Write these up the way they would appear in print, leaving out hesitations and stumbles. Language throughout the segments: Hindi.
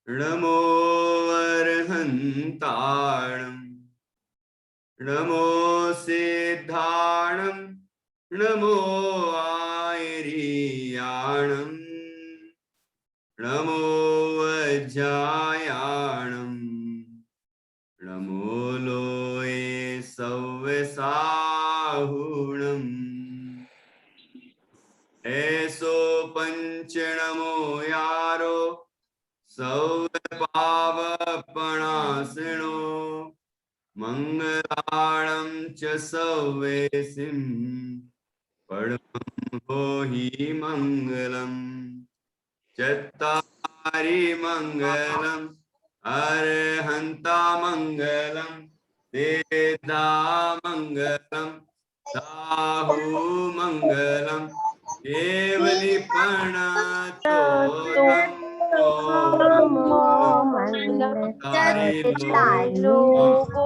नमो अर्हन्ताणं नमो सिद्धाणं नमो आयर्याणं नमो वज्रायाणं नमो लोये सव्यसाहुणम् ऐसो पंच नमो यारो सव्य पावपणासिनो मंगलाणं च सव्येसिं परमं हो हि मंगलम् चत्तारि मंगलम् अर्हन्ता मंगलम् वेदा मंगलम् साहु मंगलम् केवली प्रणतो धम्मो तारि लोको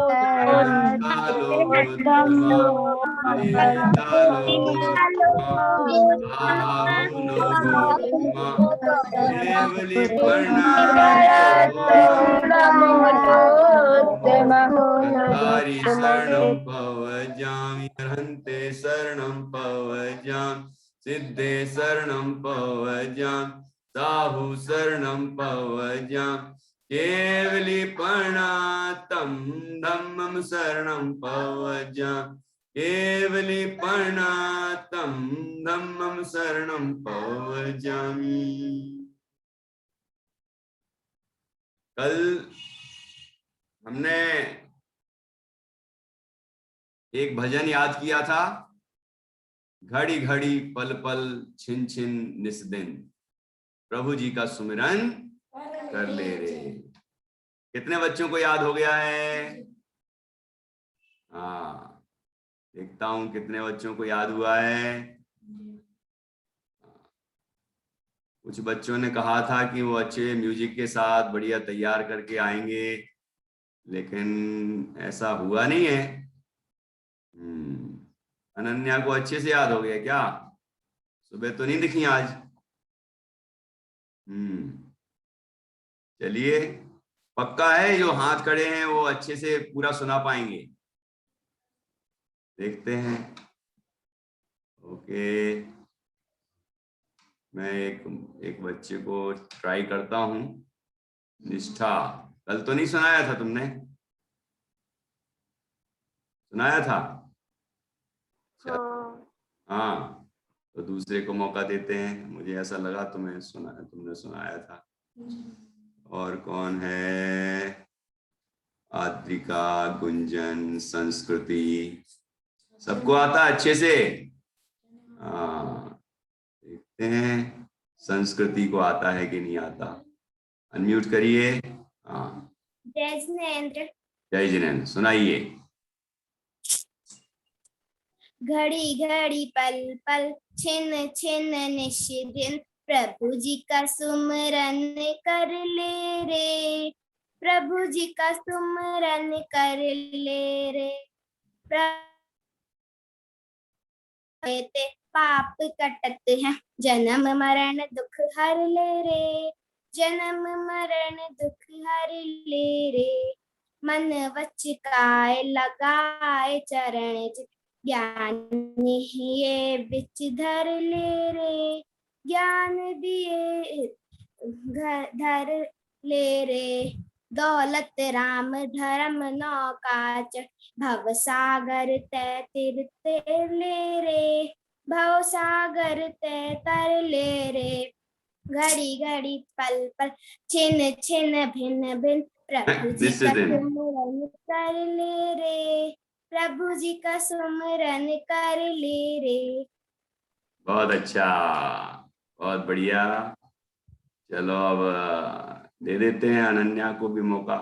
केवली प्रणतो शरणं पवजामि अर्हन्ते शरणं पवजामि सिद्धे शरणं पवजामि साहु शरणं पवजामि केवली प्रणतं धम्मं शरणं पवजामि केवली प्रणतं धम्मं शरणं पवजामि। कल हमने एक भजन याद किया था, घड़ी घड़ी पल पल छिन छिन निस दिन प्रभु जी का सुमिरन कर ले रे। कितने बच्चों को याद हो गया है? हाँ, देखता हूं कितने बच्चों को याद हुआ है। कुछ बच्चों ने कहा था कि वो अच्छे म्यूजिक के साथ बढ़िया तैयार करके आएंगे, लेकिन ऐसा हुआ नहीं है। अनन्या को अच्छे से याद हो गया क्या? सुबह तो नहीं दिखी आज। चलिए, पक्का है जो हाथ खड़े हैं वो अच्छे से पूरा सुना पाएंगे? देखते हैं। ओके, मैं एक बच्चे को ट्राई करता हूं। निष्ठा, कल तो नहीं सुनाया था तुमने? सुनाया था? हाँ, तो दूसरे को मौका देते हैं। मुझे ऐसा लगा तुमने सुनाया था। और कौन है? आद्रिका, गुंजन, संस्कृति, सबको आता है अच्छे से? देखते हैं संस्कृति को आता है कि नहीं आता। अनम्यूट करिए। हाँ, जय जिनेंद्र। जय जिनेंद्र, सुनाइए। घड़ी घड़ी पल पल छिन छिन निशिदिन प्रभु जी का सुमरन कर ले रे, प्रभु जी का सुमरन कर ले रे। ते पाप कटत हैं, जन्म मरण दुख हर ले रे, जन्म मरण दुख हर ले रे। मन वच काय लगाए चरण ज्ञान ये बिच धर ले रे, ज्ञान दिए धर ले रे। दौलत राम धर्म नौका भव सागर तय तिर ले रे, भव सागर तय तर ले रे। घड़ी घड़ी पल पल छिन छिन भिन्न भिन्न प्रभु जी का सुमरन कर ले रे, प्रभु जी का सुमरन कर ले रे। बहुत अच्छा, बहुत बढ़िया। चलो अब दे देते हैं अनन्या को भी मौका।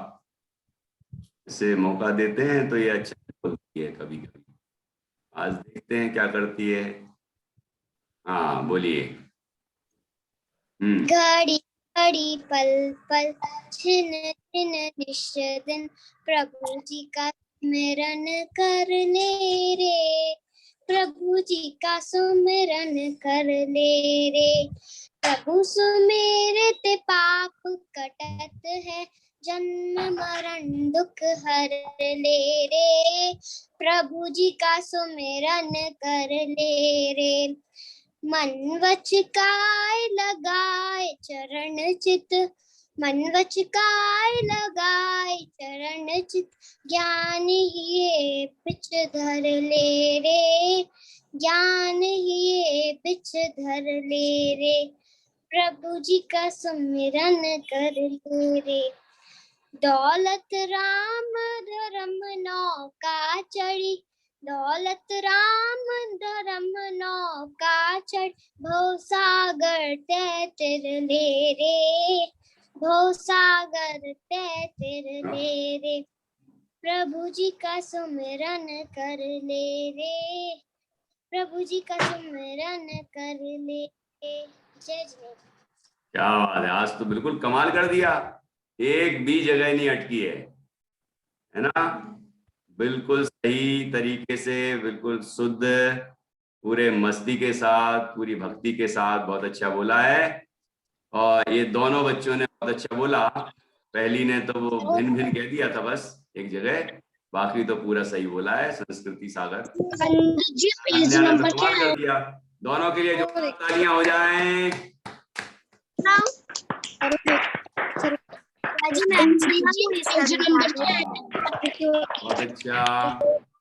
इसे मौका देते हैं तो ये अच्छा बोलती है कभी कभी। आज देखते हैं क्या करती है। हाँ, बोलिए। घड़ी घड़ी पल पल छिन छिन निश्चिन प्रभु जी का सुमिरन कर ले रे, प्रभु जी का सुमिरन कर ले रे। प्रभु सुमेरते पाप कटत है, जन्म मरण दुख हर ले रे। प्रभु जी का सुमिरन कर ले रे। मन वच काय लगाए चरण चित, मन वच काय लगाए चरण चित, ज्ञान ही बिच धर ले रे, ज्ञान ही बिच धर ले रे। प्रभु जी का सुमिरन कर ले रे। दौलत राम धर्म नौका चढ़ी, दौलत राम धर्म नौका चढ़, भव सागर तै तिर ले रे, भव सागर तै तिर ले रे। प्रभु जी का सुमिरन कर ले रे, प्रभु जी का सुमिरन कर ले रे। जय जय। क्या बात है, आज तो बिल्कुल कमाल कर दिया, एक भी जगह नहीं अटकी है ना। बिल्कुल सही तरीके से, बिल्कुल शुद्ध, पूरे मस्ती के साथ, पूरी भक्ति के साथ बहुत अच्छा बोला है। और ये दोनों बच्चों ने बहुत अच्छा बोला। पहली ने तो वो भिन्न भिन्न कह दिया था बस एक जगह, बाकी तो पूरा सही बोला है। संस्कृति सागर नंबर क्या है? कर दिया। दोनों के लिए जो तालियां हो जाएं। बहुत अच्छा।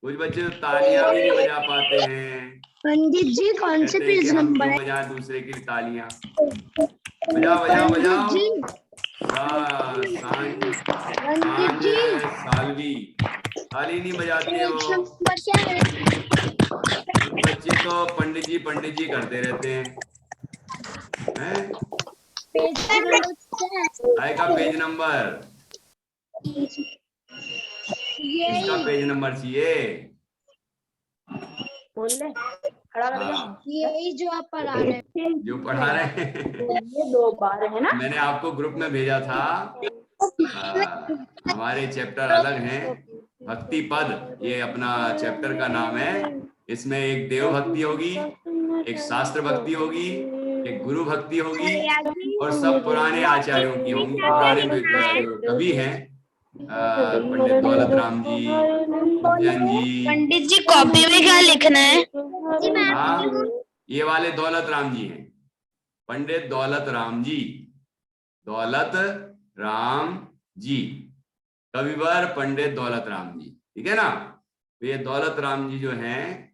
कुछ बच्चे तो तालियां भी नहीं बजा पाते हैं। पंडित जी कौन से पेज नंबर है? बजा दूसरे की तालियां, बजाओ बजाओ बजाओ। सालवी ताली नहीं बजाते हो। बच्चे तो पंडित जी करते रहते हैं। आएगा पेज नंबर, इसका पेज नंबर चाहिए। बोल ले, खड़ा कर जा। यही जो आप पढ़ा रहे हैं, जो पढ़ा रहे हैं ये 2 बार है ना। मैंने आपको ग्रुप में भेजा था। हमारे चैप्टर अलग हैं। भक्ति पद ये अपना चैप्टर का नाम है। इसमें एक देव भक्ति होगी, एक शास्त्र भक्ति होगी, एक गुरु भक्ति होगी, और सब पुराने आचार्यों की होंगी। पुराने जो कवि हैं, पंडित दौलत राम जी, जी, पंडित जी कॉपी में क्या लिखना है? हाँ, ये वाले दौलत राम जी हैं, पंडित दौलत राम जी, दौलत राम जी, कविवर पंडित दौलत राम जी, ठीक है ना। तो ये दौलत राम जी जो हैं,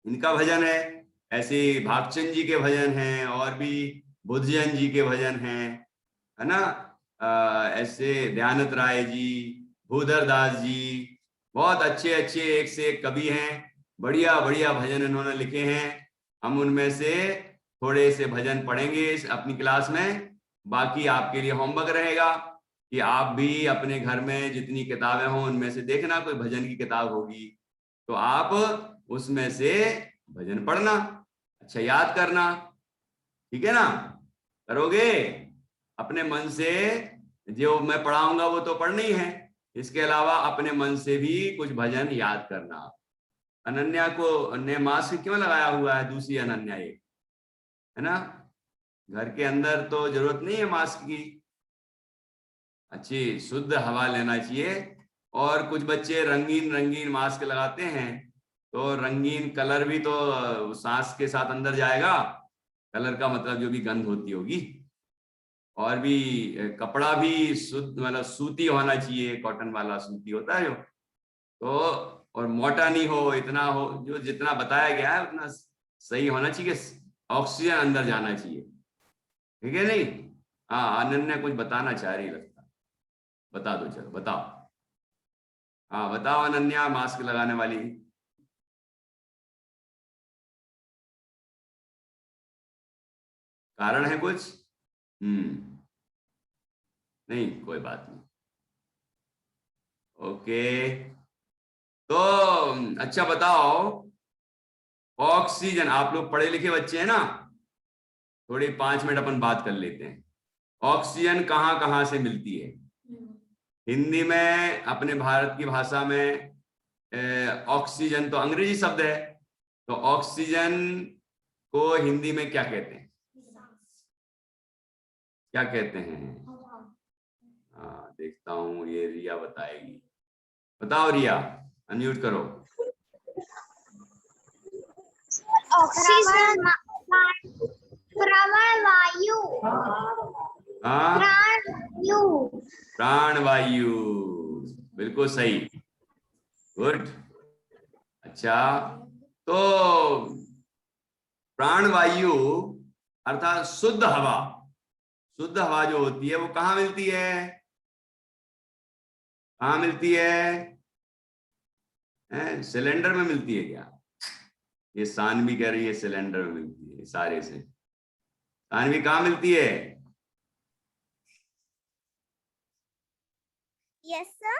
इनका भजन है। ऐसे भागचंद जी के भजन हैं, और भी बुद्धजन जी के भजन हैं, है ना। ऐसे ध्यानत राय जी, भूधर दास जी, बहुत अच्छे अच्छे एक से एक कवि हैं। बढ़िया बढ़िया भजन इन्होंने लिखे हैं। हम उनमें से थोड़े से भजन पढ़ेंगे अपनी क्लास में। बाकी आपके लिए होमवर्क रहेगा कि आप भी अपने घर में जितनी किताबें हों उनमें से देखना, कोई भजन की किताब होगी तो आप उसमें से भजन पढ़ना, अच्छा याद करना, ठीक है ना। करोगे अपने मन से, जो मैं पढ़ाऊंगा वो तो पढ़ना ही है, इसके अलावा अपने मन से भी कुछ भजन याद करना। अनन्या को ने मास्क क्यों लगाया हुआ है? दूसरी अनन्या ये है ना, घर के अंदर तो जरूरत नहीं है मास्क की, अच्छी शुद्ध हवा लेना चाहिए। और कुछ बच्चे रंगीन रंगीन मास्क लगाते हैं, तो रंगीन कलर भी तो सांस के साथ अंदर जाएगा। कलर का मतलब जो भी गंध होती होगी। और भी कपड़ा भी शुद्ध, मतलब सूती होना चाहिए, कॉटन वाला सूती होता है जो, तो और मोटा नहीं हो, इतना हो, जो जितना बताया गया है उतना सही होना चाहिए, ऑक्सीजन अंदर जाना चाहिए, ठीक है नहीं। हाँ, अनन्या कुछ बताना चाह रही लगता, बता दो, चलो बताओ। हाँ बताओ अनन्या, मास्क लगाने वाली। कारण है कुछ? नहीं, कोई बात नहीं, ओके। तो अच्छा बताओ, ऑक्सीजन, आप लोग पढ़े लिखे बच्चे हैं ना, थोड़ी 5 मिनट अपन बात कर लेते हैं। ऑक्सीजन कहाँ कहाँ से मिलती है? हिंदी में, अपने भारत की भाषा में ऑक्सीजन तो अंग्रेजी शब्द है, तो ऑक्सीजन को हिंदी में क्या कहते हैं? क्या कहते हैं? हाँ, देखता हूँ, ये रिया बताएगी। बताओ रिया, अनम्यूट करो। ऑक्सीजन, प्राणवायु, हाँ, प्राणवायु, प्राणवायु, बिल्कुल सही, गुड। अच्छा, तो प्राणवायु अर्थात शुद्ध हवा, शुद्ध हवा जो होती है वो कहाँ मिलती है? कहाँ मिलती है? सिलेंडर में मिलती है क्या? ये सानवी कह रही है सिलेंडर में मिलती है सारे से। सानवी कहाँ मिलती है? यस सर,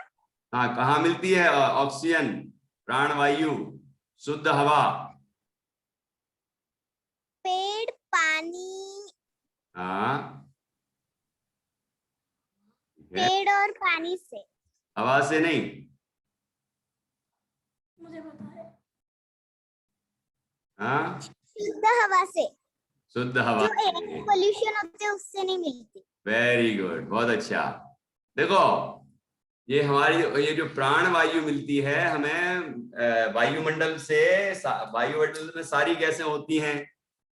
हाँ, कहाँ मिलती है ऑक्सीजन, प्राणवायु, शुद्ध हवा? पेड़, पानी, हाँ, पेड़ और पानी से। हवा से नहीं। मुझे पता है, हाँ, शुद्ध हवा से, शुद्ध हवा जो एयर पोल्यूशन होते हैं उससे नहीं मिलती। वेरी गुड, बहुत अच्छा। देखो, ये हमारी ये जो प्राण वायु मिलती है हमें वायुमंडल से, वायुमंडल में सारी गैसें होती हैं,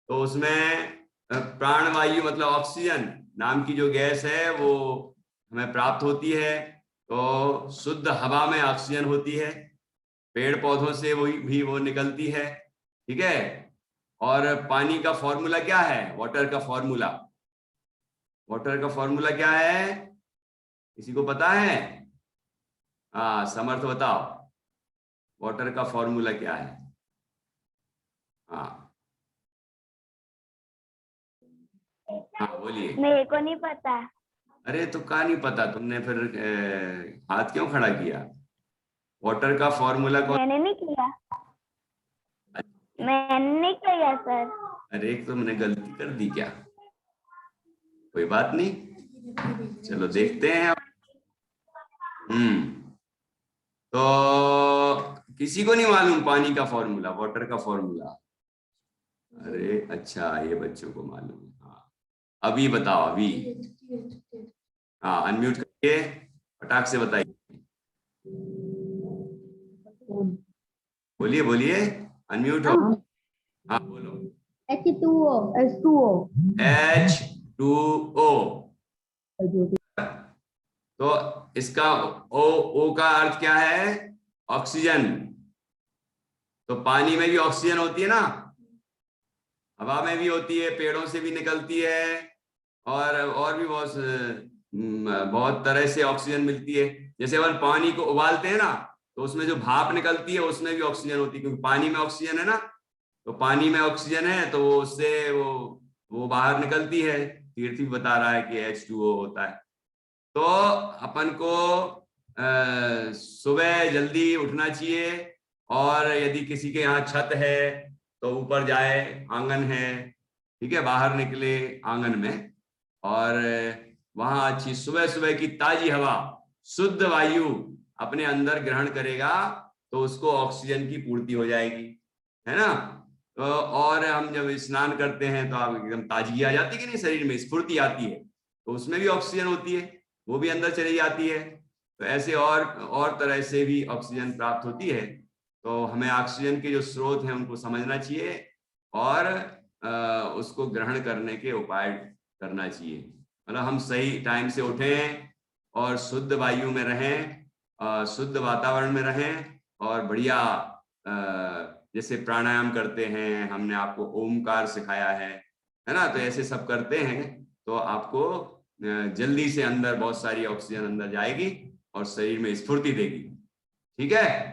तो उसमें प्राण वायु मतलब ऑक्सीजन नाम की जो गैस है वो हमें प्राप्त होती है। तो शुद्ध हवा में ऑक्सीजन होती है, पेड़ पौधों से वही भी वो निकलती है, ठीक है। और पानी का फॉर्मूला क्या है? वाटर का फॉर्मूला, वाटर का फॉर्मूला क्या है? किसी को पता है? हाँ, समर्थ बताओ, वाटर का फॉर्मूला क्या है? हाँ हाँ, बोलिए। मेरे को नहीं पता। अरे तो क्या नहीं पता तुमने, फिर हाथ क्यों खड़ा किया? वाटर का फॉर्मूला कौन? मैंने नहीं किया, मैंने नहीं किया सर। अरे तुमने गलती कर दी क्या? कोई बात नहीं, चलो देखते हैं अब। तो किसी को नहीं मालूम पानी का फॉर्मूला, वाटर का फॉर्मूला? अरे अच्छा, ये बच्चों को मालूम है। हाँ, अभी बताओ, अभी। हाँ, अनम्यूट करके फटाक से बताइए, बोलिए बोलिए, अनम्यूट हो। हाँ बोलो। H2O, H2O, H2O, तो इसका ओ का अर्थ क्या है? ऑक्सीजन। तो पानी में भी ऑक्सीजन होती है ना, हवा में भी होती है, पेड़ों से भी निकलती है, और भी बहुत तरह से ऑक्सीजन मिलती है। जैसे अपन पानी को उबालते हैं ना, तो उसमें जो भाप निकलती है उसमें भी ऑक्सीजन होती है, क्योंकि पानी में ऑक्सीजन है ना। तो पानी में ऑक्सीजन है तो वो उससे वो बाहर निकलती है। तीर्थ भी बता रहा है कि H2O होता है। तो अपन को सुबह जल्दी उठना चाहिए, और यदि किसी के यहाँ छत है तो ऊपर जाए, आंगन है, ठीक है, बाहर निकले आंगन में, और वहां अच्छी सुबह सुबह की ताजी हवा, शुद्ध वायु अपने अंदर ग्रहण करेगा, तो उसको ऑक्सीजन की पूर्ति हो जाएगी, है ना। तो और हम जब स्नान करते हैं तो आप एकदम ताजगी आ जाती है कि नहीं, शरीर में स्फूर्ति आती है, तो उसमें भी ऑक्सीजन होती है, वो भी अंदर चली जाती है। तो ऐसे और तरह से भी ऑक्सीजन प्राप्त होती है। तो हमें ऑक्सीजन के जो स्रोत हैं उनको समझना चाहिए, और उसको ग्रहण करने के उपाय करना चाहिए। मतलब हम सही टाइम से उठें और शुद्ध वायु में रहें, शुद्ध वातावरण में रहें, और बढ़िया जैसे प्राणायाम करते हैं, हमने आपको ओमकार सिखाया है ना, तो ऐसे सब करते हैं तो आपको जल्दी से अंदर बहुत सारी ऑक्सीजन अंदर जाएगी और शरीर में स्फूर्ति देगी, ठीक है।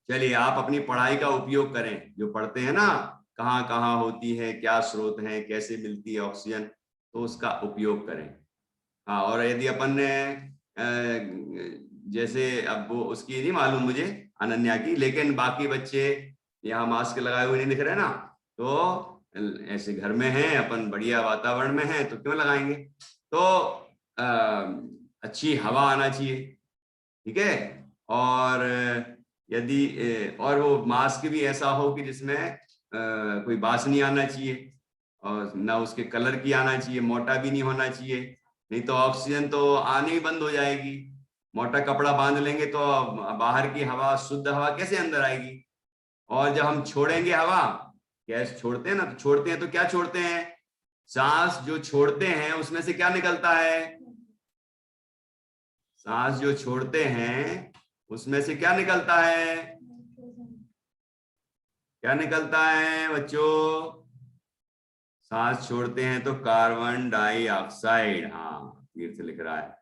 चलिए, आप अपनी पढ़ाई का उपयोग करें, जो पढ़ते हैं ना कहाँ कहाँ होती है, क्या स्रोत हैं, कैसे मिलती है ऑक्सीजन, तो उसका उपयोग करें। हाँ, और यदि अपन ने जैसे, अब वो उसकी नहीं मालूम मुझे अनन्या की, लेकिन बाकी बच्चे यहाँ मास्क लगाए हुए नहीं दिख रहे ना, तो ऐसे घर में हैं अपन, बढ़िया वातावरण में हैं, तो क्यों लगाएंगे। तो अच्छी हवा आना चाहिए, ठीक है। और यदि और वो मास्क भी ऐसा हो कि जिसमें कोई बास नहीं आना चाहिए, और ना उसके कलर की आना चाहिए, मोटा भी नहीं होना चाहिए, नहीं तो ऑक्सीजन तो आनी ही बंद हो जाएगी। मोटा कपड़ा बांध लेंगे तो बाहर की हवा, शुद्ध हवा कैसे अंदर आएगी। और जब हम छोड़ेंगे हवा, गैस छोड़ते हैं ना, तो छोड़ते हैं तो क्या छोड़ते हैं, सांस जो छोड़ते हैं उसमें से क्या निकलता है, सांस जो छोड़ते हैं उसमें से क्या निकलता है, क्या निकलता है बच्चों, सांस छोड़ते हैं तो कार्बन डाइऑक्साइड। हाँ, तीर्थ लिख रहा है।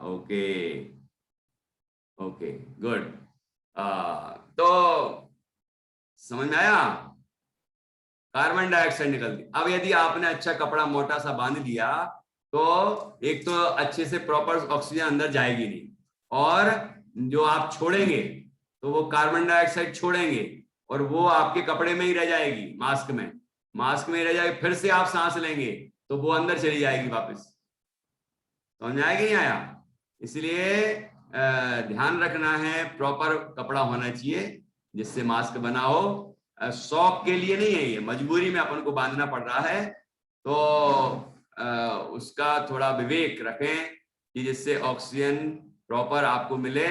Okay okay good. तो समझ में आया, कार्बन डाइऑक्साइड निकलती। अब यदि आपने अच्छा कपड़ा मोटा सा बांध लिया तो एक तो अच्छे से प्रॉपर ऑक्सीजन अंदर जाएगी नहीं, और जो आप छोड़ेंगे तो वो कार्बन डाइऑक्साइड छोड़ेंगे और वो आपके कपड़े में ही रह जाएगी, मास्क में, मास्क में ही रह जाएगी। फिर से आप सांस लेंगे तो वो अंदर चली जाएगी वापस। समझ आया कि नहीं आया। इसलिए ध्यान रखना है, प्रॉपर कपड़ा होना चाहिए जिससे मास्क बना हो। शौक के लिए नहीं है, ये मजबूरी में अपन को बांधना पड़ रहा है, तो उसका थोड़ा विवेक रखें कि जिससे ऑक्सीजन प्रॉपर आपको मिले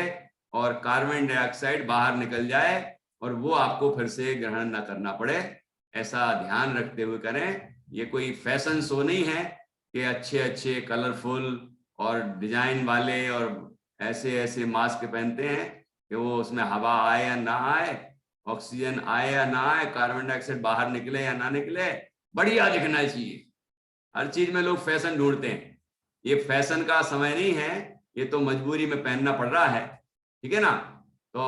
और कार्बन डाइऑक्साइड बाहर निकल जाए और वो आपको फिर से ग्रहण न करना पड़े। ऐसा ध्यान रखते हुए करें। ये कोई फैशन शो नहीं है कि अच्छे अच्छे कलरफुल और डिजाइन वाले और ऐसे ऐसे मास्क पहनते हैं कि वो उसमें हवा आए या ना आए, ऑक्सीजन आए या ना आए, कार्बन डाइऑक्साइड बाहर निकले या ना निकले, बढ़िया दिखना चाहिए। हर चीज में लोग फैशन ढूंढते हैं, ये फैशन का समय नहीं है, ये तो मजबूरी में पहनना पड़ रहा है, ठीक है ना। तो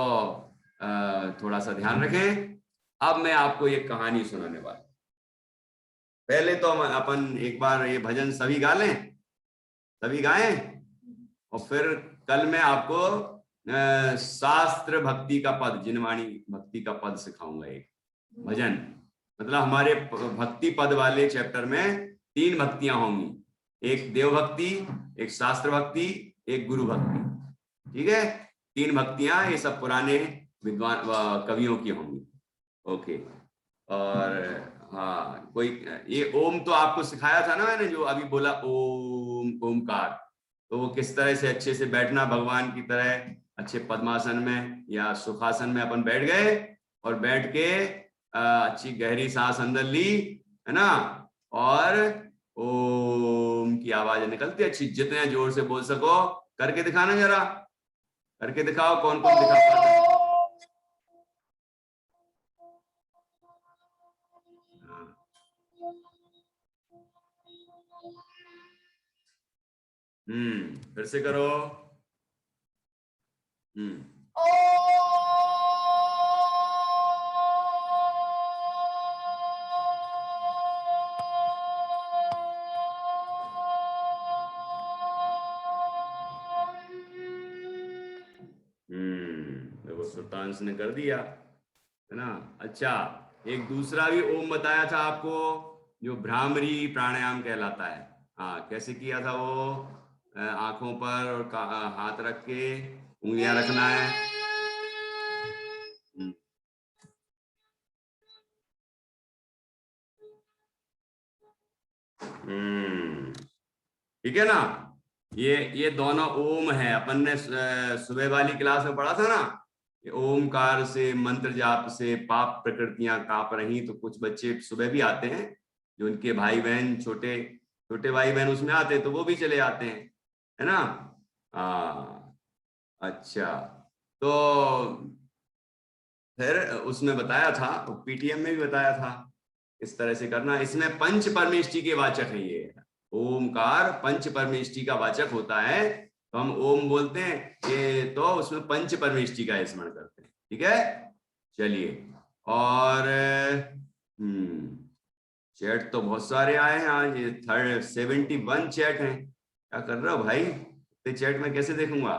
थोड़ा सा ध्यान रखें। अब मैं आपको ये कहानी सुनाने वाला, पहले तो हम अपन एक बार ये भजन सभी गा लें, सभी गाएं, और फिर कल मैं आपको शास्त्र भक्ति का पद, जिनवाणी भक्ति का पद सिखाऊंगा। एक भजन, मतलब हमारे भक्ति पद वाले चैप्टर में 3 भक्तियां होंगी, एक देव भक्ति, एक शास्त्र भक्ति, एक गुरु भक्ति, ठीक है। 3 भक्तियां, ये सब पुराने विद्वान कवियों की होंगी। ओके। और हाँ, कोई ये ओम तो आपको सिखाया था ना मैंने, जो अभी बोला ओम, ओमकार, तो वो किस तरह से अच्छे से बैठना भगवान की तरह, अच्छे पद्मासन में या सुखासन में अपन बैठ गए और बैठ के अच्छी गहरी सांस अंदर ली, है ना, और ओम की आवाज निकलती अच्छी, जितने जोर से बोल सको करके दिखाना, जरा करके दिखाओ, कौन कौन दिखा पाता है। फिर से करो। देखो सुल्तान ने कर दिया, है ना। अच्छा, एक दूसरा भी ओम बताया था आपको, जो भ्रामरी प्राणायाम कहलाता है। हाँ, कैसे किया था वो, आंखों पर और हाथ रख के उंगलियां रखना है। ठीक है ना। ये दोनों ओम है, अपन ने सुबह वाली क्लास में पढ़ा था ना, ओमकार से, मंत्र जाप से पाप प्रकृतियां कांप रही। तो कुछ बच्चे सुबह भी आते हैं, जो उनके भाई बहन, छोटे छोटे भाई बहन उसमें आते हैं, तो वो भी चले आते हैं, है ना। अच्छा, तो फिर उसमें बताया था, पीटीएम में भी बताया था इस तरह से करना। इसमें पंच परमेष्टि के वाचक है ये, ओमकार पंच परमेष्टि का वाचक होता है, तो हम ओम बोलते हैं ये, तो उसमें पंच परमेष्टि का स्मरण करते हैं, ठीक है। चलिए, और चैट तो बहुत सारे आए हैं आज, ये 71 चैट हैं। क्या कर रहे हो भाई, इतने चैट में कैसे देखूंगा।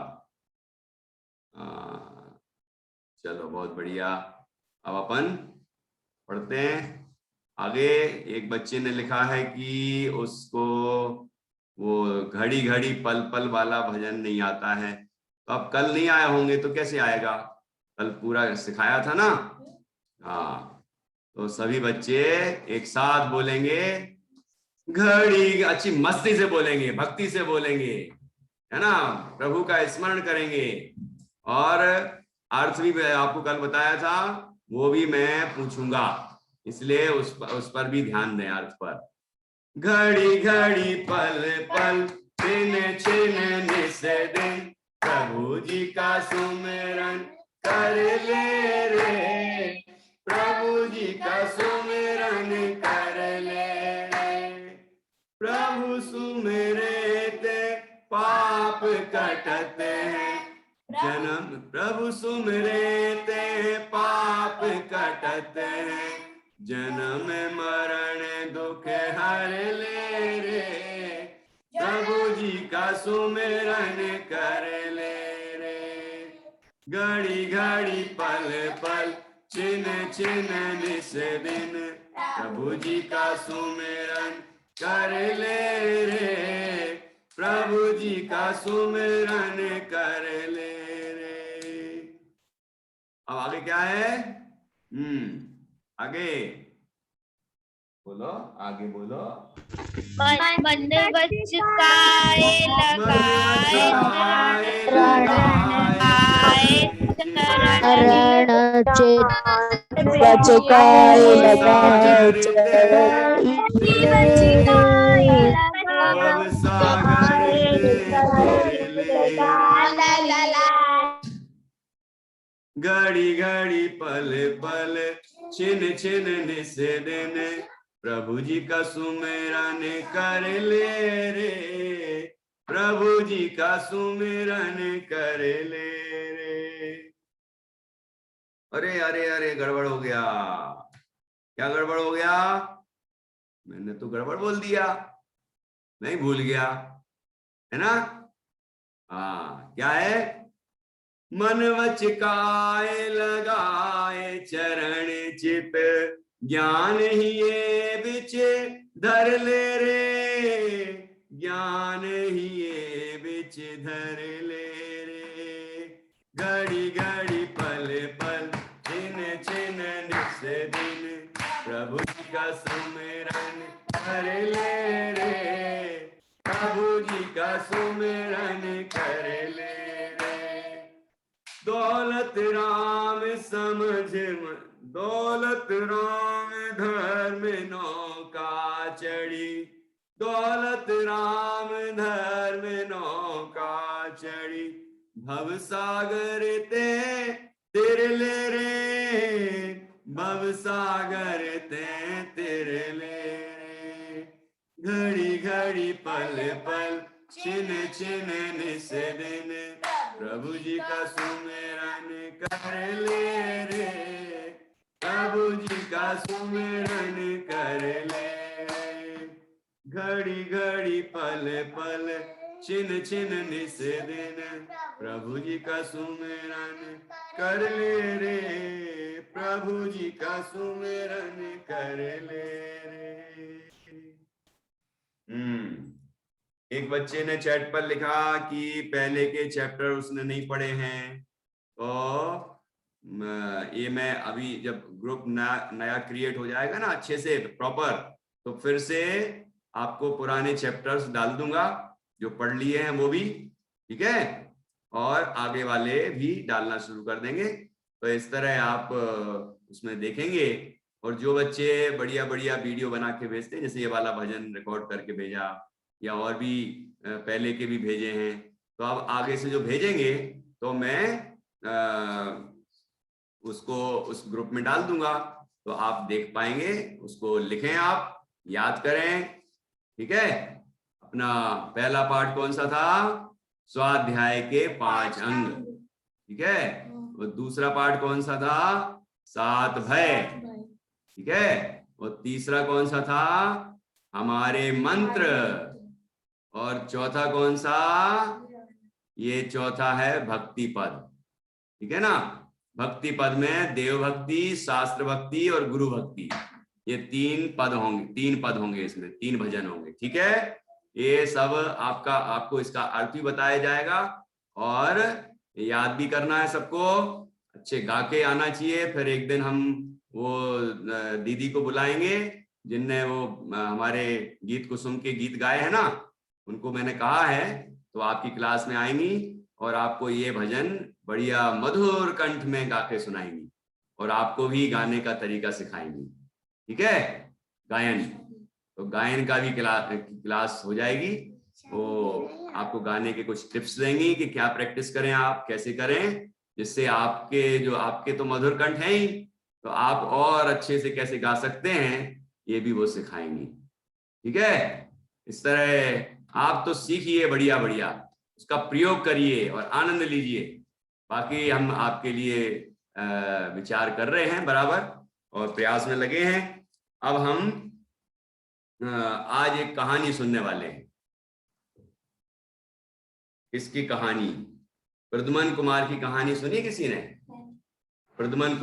चलो बहुत बढ़िया। अब अपन पढ़ते हैं आगे। एक बच्चे ने लिखा है कि उसको वो घड़ी घड़ी पल पल वाला भजन नहीं आता है। तो अब कल नहीं आए होंगे तो कैसे आएगा, कल पूरा सिखाया था ना। हाँ, तो सभी बच्चे एक साथ बोलेंगे घड़ी, अच्छी मस्ती से बोलेंगे, भक्ति से बोलेंगे, है ना, प्रभु का स्मरण करेंगे। और अर्थ भी आपको कल बताया था, वो भी मैं पूछूंगा, इसलिए उस पर भी ध्यान दें अर्थ पर। घड़ी घड़ी पल पल दिन छिन निस दिन, प्रभु जी का सुमिरन कर ले रे, प्रभु जी का सुमिरन कर ले रे। प्रभु सुमिरते पाप कटते हैं, जन्म प्रभु सुमिरते पाप कटते हैं, जन्म मरण दुख हर ले रे, प्रभु जी का सुमिरन कर ले रे। घड़ी घड़ी पल पल छिन छिन निस दिन, प्रभु जी का सुमिरन कर ले रे, प्रभु जी का सुमिरन कर ले रे। अब आगे क्या है? आगे बोलो, आगे बोलो। मनुवच काय लगाए बचकाए लगाए घड़ी घड़ी पल पल छिन छिन निस दिन, प्रभु जी का सुमिरन कर ले रे, प्रभु जी का सुमिरन कर ले रे। अरे अरे अरे गड़बड़ हो गया। क्या गड़बड़ हो गया? मैंने तो गड़बड़ बोल दिया, नहीं भूल गया, है ना? हाँ, क्या है? मन वच काय लगाए चरण चित, ज्ञान ही ये बिच धर ले रे, ज्ञान ही ये बिच धर ले रे। घड़ी घड़ी पल पल छिन छिन निस दिन, प्रभु का सुमिरन कर ले रे, प्रभु जी का सुमिरन कर ले रे। दौलत राम समझ, दौलत राम धर्म नौका चढ़ी, दौलत राम धर्म नौका चढ़ी, भव सागर ते तेरे ले रे, भव सागर ते तेरे ले रे। घड़ी घड़ी पल पल छिन छिन निस दिन, प्रभु जी का सुमिरन कर ले रे, प्रभु जी का सुमिरन कर ले रे। घड़ी घड़ी पल पल छिन छिन निस दिन, प्रभु जी का सुमिरन कर ले रे, प्रभु जी का सुमिरन कर ले रे। एक बच्चे ने चैट पर लिखा कि पहले के चैप्टर उसने नहीं पढ़े हैं, तो ये मैं अभी जब ग्रुप नया क्रिएट हो जाएगा ना अच्छे से प्रॉपर, तो फिर से आपको पुराने चैप्टर्स डाल दूंगा, जो पढ़ लिए हैं वो भी, ठीक है, और आगे वाले भी डालना शुरू कर देंगे। तो इस तरह आप उसमें देखेंगे। और जो बच्चे बढ़िया बढ़िया वीडियो बना के भेजते हैं, जैसे ये वाला भजन रिकॉर्ड करके भेजा, या और भी पहले के भी भेजे हैं, तो अब आगे से जो भेजेंगे तो मैं उसको उस ग्रुप में डाल दूंगा, तो आप देख पाएंगे, उसको लिखें, आप याद करें, ठीक है। अपना पहला पाठ कौन सा था? स्वाध्याय के 5 अंग, ठीक है। और दूसरा पाठ कौन सा था? 7 भय, ठीक है। और तीसरा कौन सा था? हमारे मंत्र। और चौथा कौन सा? ये चौथा है भक्ति पद, ठीक है ना। भक्ति पद में देव भक्ति, शास्त्र भक्ति और गुरु भक्ति, ये 3 पद होंगे, इसमें 3 भजन होंगे, ठीक है। ये सब आपको इसका अर्थ भी बताया जाएगा, और याद भी करना है सबको, अच्छे गा के आना चाहिए। फिर एक दिन हम वो दीदी को बुलाएंगे जिनने वो हमारे गीत कुसुम के गीत गाए हैं ना, उनको मैंने कहा है, तो आपकी क्लास में आएंगी और आपको ये भजन बढ़िया मधुर कंठ में गा के सुनाएंगी और आपको भी गाने का तरीका सिखाएंगी। ठीक है, गायन, तो गायन का भी क्लास हो जाएगी। वो आपको गाने के कुछ टिप्स देंगी कि क्या प्रैक्टिस करें, आप कैसे करें, जिससे आपके तो मधुर कंठ है ही, तो आप और अच्छे से कैसे गा सकते हैं ये भी वो सिखाएंगी। ठीक है, इस तरह आप तो सीखिए बढ़िया बढ़िया, उसका प्रयोग करिए और आनंद लीजिए। बाकी हम आपके लिए विचार कर रहे हैं बराबर और प्रयास में लगे हैं। अब हम आज एक कहानी सुनने वाले हैं। किसकी कहानी? प्रद्युमन कुमार की कहानी सुनी किसी ने? प्रद्युमन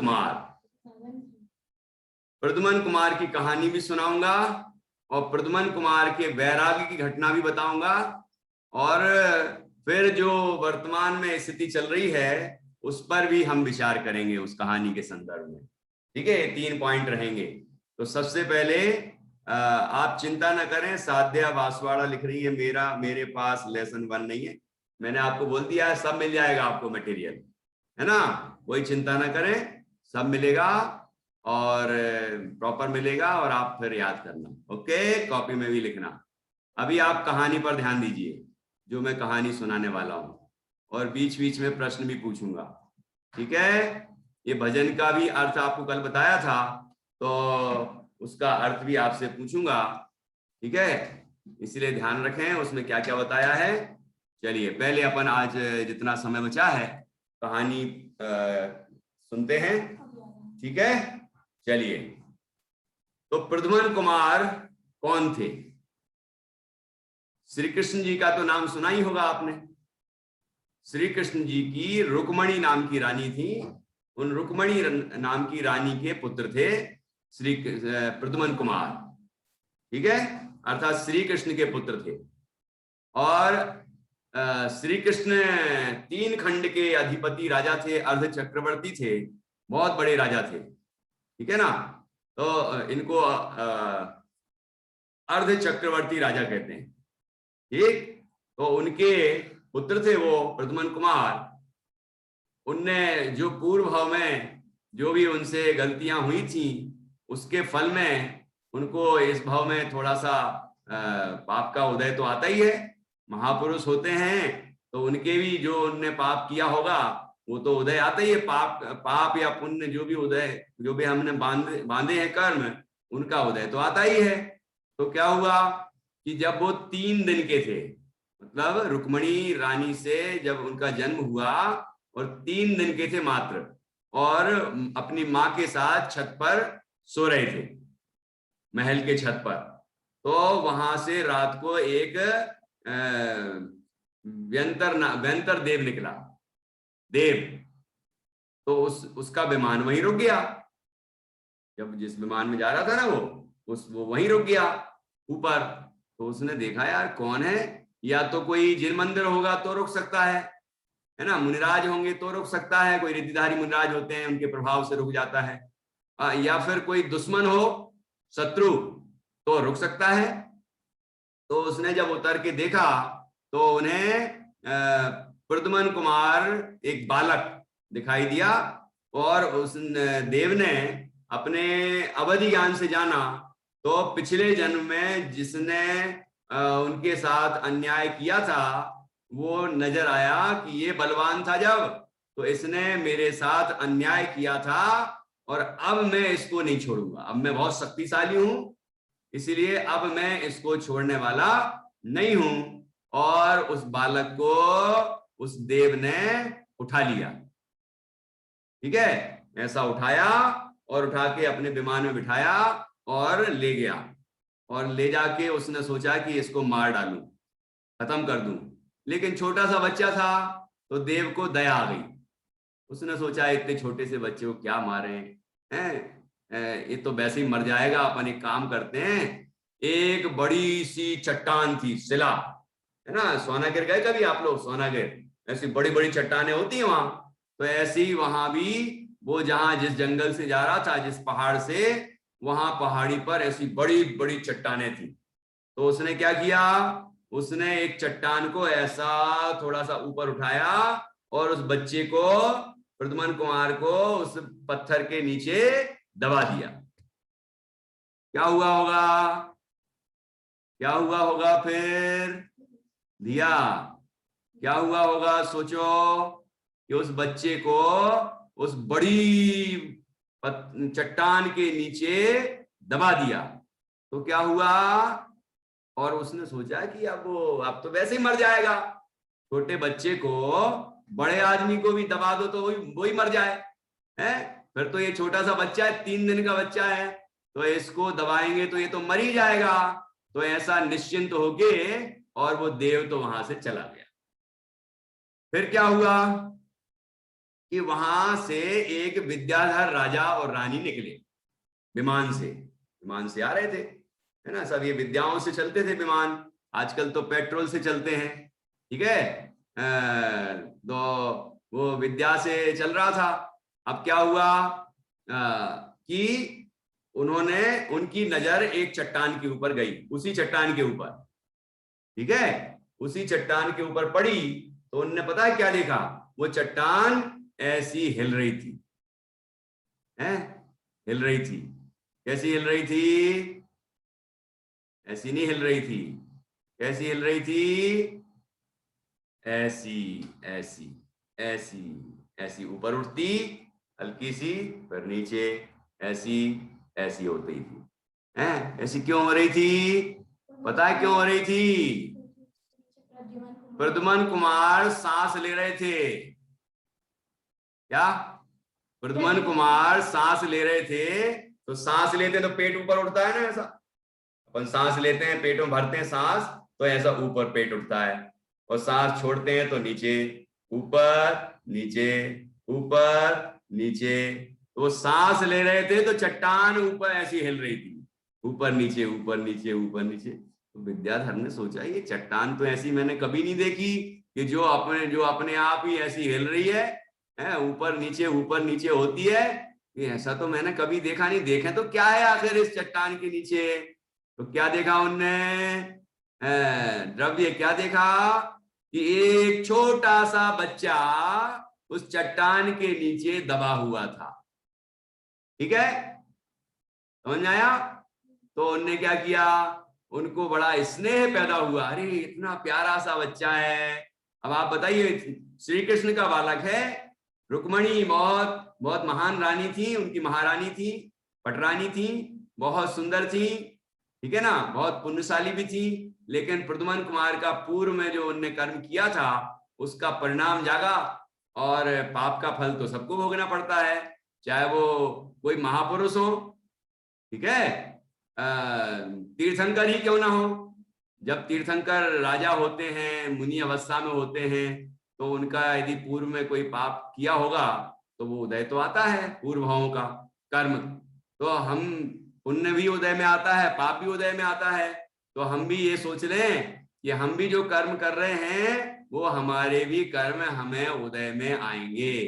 कुमार की कहानी भी सुनाऊंगा और प्रद्युमन कुमार के वैराग्य की घटना भी बताऊंगा, और फिर जो वर्तमान में स्थिति चल रही है उस पर भी हम विचार करेंगे उस कहानी के संदर्भ में। ठीक है, 3 पॉइंट रहेंगे। तो सबसे पहले आप चिंता न करें, साध्या बांसवाड़ा लिख रही है मेरे पास लेसन 1 नहीं है। मैंने आपको बोल दिया है सब मिल जाएगा आपको मटेरियल, है ना, कोई चिंता ना करें, सब मिलेगा और प्रॉपर मिलेगा और आप फिर याद करना। ओके, कॉपी में भी लिखना। अभी आप कहानी पर ध्यान दीजिए जो मैं कहानी सुनाने वाला हूं, और बीच बीच में प्रश्न भी पूछूंगा। ठीक है, ये भजन का भी अर्थ आपको कल बताया था, तो उसका अर्थ भी आपसे पूछूंगा। ठीक है, इसलिए ध्यान रखें उसमें क्या क्या बताया है। चलिए पहले अपन आज जितना समय बचा है कहानी सुनते हैं। ठीक है, चलिए। तो प्रद्युमन कुमार कौन थे? श्री कृष्ण जी का तो नाम सुना ही होगा आपने। श्री कृष्ण जी की रुक्मणी नाम की रानी थी, उन रुक्मणी नाम की रानी के पुत्र थे श्री प्रद्युमन कुमार। ठीक है, अर्थात श्री कृष्ण के पुत्र थे। और श्री कृष्ण 3 खंड के अधिपति राजा थे, अर्ध चक्रवर्ती थे, बहुत बड़े राजा थे। ठीक है ना, तो इनको अर्ध चक्रवर्ती राजा कहते हैं। ठीक, तो उनके पुत्र थे वो प्रद्युमन कुमार। उनने जो पूर्व भाव में जो भी उनसे गलतियां हुई थी उसके फल में उनको इस भाव में थोड़ा सा पाप का उदय तो आता ही है। महापुरुष होते हैं तो उनके भी जो उनने पाप किया होगा वो तो उदय आता ही है। पाप या पुण्य जो भी हमने बांधे हैं कर्म, उनका उदय तो आता ही है। तो क्या हुआ कि जब वो 3 दिन के थे, मतलब रुक्मणी रानी से जब उनका जन्म हुआ और 3 दिन के थे मात्र, और अपनी माँ के साथ छत पर सो रहे थे, महल के छत पर, तो वहां से रात को एक व्यंतर देव निकला, देव। तो उसका विमान वहीं रुक गया। जब जिस विमान में जा रहा था ना वो वहीं रुक गया ऊपर। तो उसने देखा यार कौन है, या तो कोई जिन मंदिर होगा तो रुक सकता है ना, मुनिराज होंगे तो रुक सकता है, कोई रिद्धिधारी मुनिराज होते हैं उनके प्रभाव से रुक जाता है, या फिर कोई दुश्मन हो, शत्रु, तो रुक सकता है। तो उसने जब उतर के देखा तो उन्हें प्रद्युमन कुमार एक बालक दिखाई दिया, और उस देव ने अपने अवधि ज्ञान से जाना तो पिछले जन्म में जिसने उनके साथ अन्याय किया था वो नजर आया कि ये बलवान था जब, तो इसने मेरे साथ अन्याय किया था और अब मैं इसको नहीं छोड़ूंगा, अब मैं बहुत शक्तिशाली हूं, इसीलिए अब मैं इसको छोड़ने वाला नहीं हूं। और उस बालक को उस देव ने उठा लिया। ठीक है, ऐसा उठाया और उठा के अपने विमान में बिठाया और ले गया, और ले जाके उसने सोचा कि इसको मार डालूं, खत्म कर दूं। लेकिन छोटा सा बच्चा था तो देव को दया आ गई। उसने सोचा इतने छोटे से बच्चे को क्या मारे हैं, ये तो वैसे ही मर जाएगा, अपन एक काम करते हैं, एक बड़ी सी चट्टान थी, शिला है ना, सोनागिर गए कभी आप लोग? सोनागिर, ऐसी बड़ी बड़ी चट्टानें होती हैं वहां, तो ऐसी वहां भी वो जहां जिस जंगल से जा रहा था, जिस पहाड़ से, वहां पहाड़ी पर ऐसी बड़ी बड़ी चट्टानें थी। तो उसने क्या किया, उसने एक चट्टान को ऐसा थोड़ा सा ऊपर उठाया और उस बच्चे को, प्रद्युम्न कुमार को, उस पत्थर के नीचे दबा दिया। क्या हुआ होगा, क्या हुआ होगा फिर दिया, क्या हुआ होगा सोचो, कि उस बच्चे को उस बड़ी चट्टान के नीचे दबा दिया। तो क्या हुआ, और उसने सोचा कि अब तो वैसे ही मर जाएगा, छोटे बच्चे को, बड़े आदमी को भी दबा दो तो वही मर जाए, है? फिर तो ये छोटा सा बच्चा है, 3 दिन का बच्चा है, तो इसको दबाएंगे तो ये तो मर ही जाएगा। तो ऐसा निश्चिंत होके और वो देव तो वहां से चला गया। फिर क्या हुआ कि वहां से एक विद्याधर राजा और रानी निकले, विमान से आ रहे थे, है ना, सब ये विद्याओं से चलते थे विमान, आजकल तो पेट्रोल से चलते हैं, ठीक है। तो वो विद्या से चल रहा था। अब क्या हुआ कि उनकी नजर एक चट्टान के ऊपर गई, उसी चट्टान के ऊपर, ठीक है, उसी चट्टान के ऊपर पड़ी। तो उनने पता है क्या देखा, वो चट्टान ऐसी हिल रही थी, हैं, हिल रही थी। कैसी हिल रही थी, ऐसी नहीं हिल रही थी, कैसी हिल रही थी, ऐसी ऐसी ऐसी ऐसी ऊपर उठती हल्की सी, फिर नीचे ऐसी ऐसी होती थी, हैं? ऐसी क्यों हो रही थी, पता है क्यों हो रही थी? प्रद्युम्न कुमार सांस ले रहे थे। क्या, प्रद्युम्न कुमार सांस ले रहे थे। तो सांस लेते तो पेट ऊपर उठता है ना, ऐसा अपन सांस लेते हैं, पेट में भरते हैं सांस, तो ऐसा ऊपर पेट उठता है, और सांस छोड़ते हैं तो नीचे, ऊपर नीचे, ऊपर नीचे। तो वो सांस ले रहे थे तो चट्टान ऊपर ऐसी हिल रही थी, ऊपर नीचे ऊपर नीचे ऊपर नीचे। तो विद्याधर ने सोचा ये चट्टान तो ऐसी मैंने कभी नहीं देखी, कि जो अपने आप ही ऐसी हिल रही है, ऊपर नीचे होती है, ये ऐसा तो मैंने कभी देखा नहीं। देखें तो क्या है आखिर इस चट्टान के नीचे? तो क्या देखा उनने, द्रव्य क्या देखा, कि एक छोटा सा बच्चा उस चट्टान के नीचे दबा हुआ था, ठीक है, समझ में आया? तो उनने क्या किया, उनको बड़ा स्नेह पैदा हुआ, अरे इतना प्यारा सा बच्चा है। अब आप बताइए, श्री कृष्ण का बालक है, रुक्मणी बहुत बहुत महान रानी थी, उनकी महारानी थी, पटरानी थी, बहुत सुंदर थी, ठीक है ना, बहुत पुण्यशाली भी थी। लेकिन प्रद्युम्न कुमार का पूर्व में जो उनने कर्म किया था, उसका परिणाम जागा, और पाप का फल तो सबको भोगना पड़ता है, चाहे वो कोई महापुरुष हो, ठीक है, तीर्थंकर ही क्यों ना हो। जब तीर्थंकर राजा होते हैं, मुनि अवस्था में होते हैं, तो उनका यदि पूर्व में कोई पाप किया होगा तो वो उदय तो आता है, पूर्व भावों का कर्म। तो हम, पुण्य भी उदय में आता है, पाप भी उदय में आता है। तो हम भी ये सोच लें कि हम भी जो कर्म कर रहे हैं, वो हमारे भी कर्म हमें उदय में आएंगे।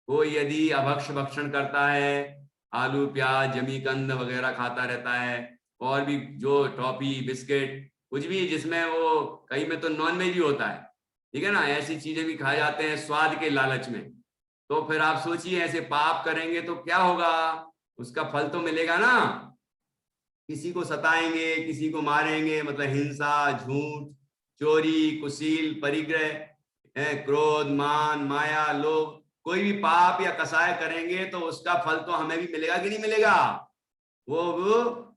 कोई यदि अभक्ष भक्षण करता है, आलू प्याज जमीकंद वगैरह खाता रहता है, और भी जो टॉफी बिस्किट कुछ भी जिसमें वो, कई में तो नॉन वेज भी होता है, ठीक है ना, ऐसी चीजें भी खाए जाते हैं स्वाद के लालच में। तो फिर आप सोचिए, ऐसे पाप करेंगे तो क्या होगा, उसका फल तो मिलेगा ना, किसी को सताएंगे, किसी को मारेंगे, मतलब हिंसा, झूठ, चोरी, कुशील, परिग्रह, क्रोध, मान, माया, लोभ, कोई भी पाप या कसाय करेंगे तो उसका फल तो हमें भी मिलेगा कि नहीं मिलेगा? वो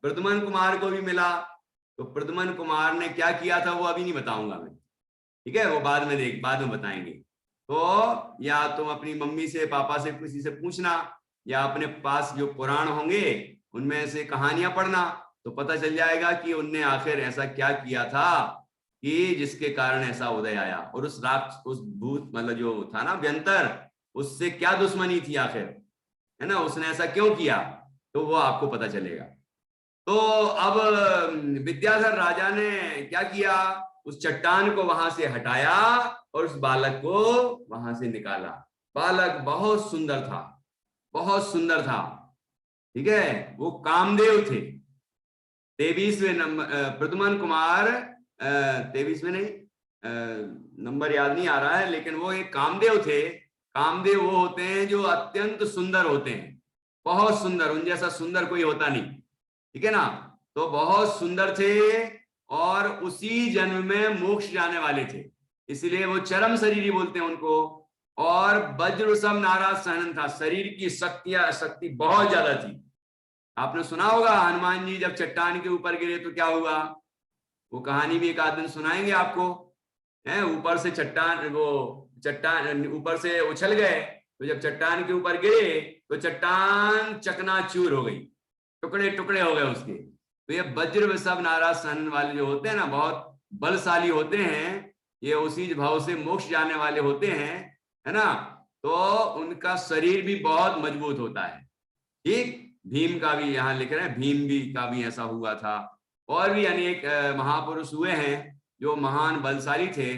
प्रद्युम्न कुमार को भी मिला। तो प्रद्युम्न कुमार ने क्या किया था वो अभी नहीं बताऊंगा मैं, ठीक है, वो बाद में बताएंगे। तो या तुम अपनी मम्मी से, पापा से, किसी से पूछना, या अपने पास जो पुराण होंगे उनमें से कहानियां पढ़ना, तो पता चल जाएगा कि उनने आखिर ऐसा क्या किया था कि जिसके कारण ऐसा उदय आया, और उस भूत, मतलब जो था ना व्यंतर, उससे क्या दुश्मनी थी आखिर, है ना, उसने ऐसा क्यों किया, तो वो आपको पता चलेगा। तो अब विद्याधर राजा ने क्या किया, उस चट्टान को वहां से हटाया और उस बालक को वहां से निकाला। बालक बहुत सुंदर था, बहुत सुंदर था। ठीक है, वो कामदेव थे। 23वें नंबर प्रद्युम्न कुमार, 23वें नहीं, नंबर याद नहीं आ रहा है, लेकिन वो एक कामदेव थे। कामदेव वो होते हैं जो अत्यंत सुंदर होते हैं, बहुत सुंदर, उन जैसा सुंदर कोई होता नहीं। ठीक है ना, तो बहुत सुंदर थे और उसी जन्म में मोक्ष जाने वाले थे, इसलिए वो चरम शरीरी बोलते हैं उनको। और वज्र सब नाराज सहनन था, शरीर की शक्ति बहुत ज्यादा थी। आपने सुना होगा हनुमान जी जब चट्टान के ऊपर गिरे तो क्या हुआ, वो कहानी भी एक आध दिन सुनाएंगे आपको। है, ऊपर से चट्टान ऊपर से उछल गए, तो जब चट्टान के ऊपर गिरे तो चट्टान चकनाचूर हो गई, टुकड़े टुकड़े हो गए उसके। तो ये वज्र सब नाराज सहन वाले जो होते हैं ना, बहुत बलशाली होते हैं, ये उसी भाव से मोक्ष जाने वाले होते हैं, है ना। तो उनका शरीर भी बहुत मजबूत होता है। ठीक, भीम का भी यहाँ लिख रहे हैं, भीम भी का भी ऐसा हुआ था। और भी अनेक महापुरुष हुए हैं जो महान बलशाली थे,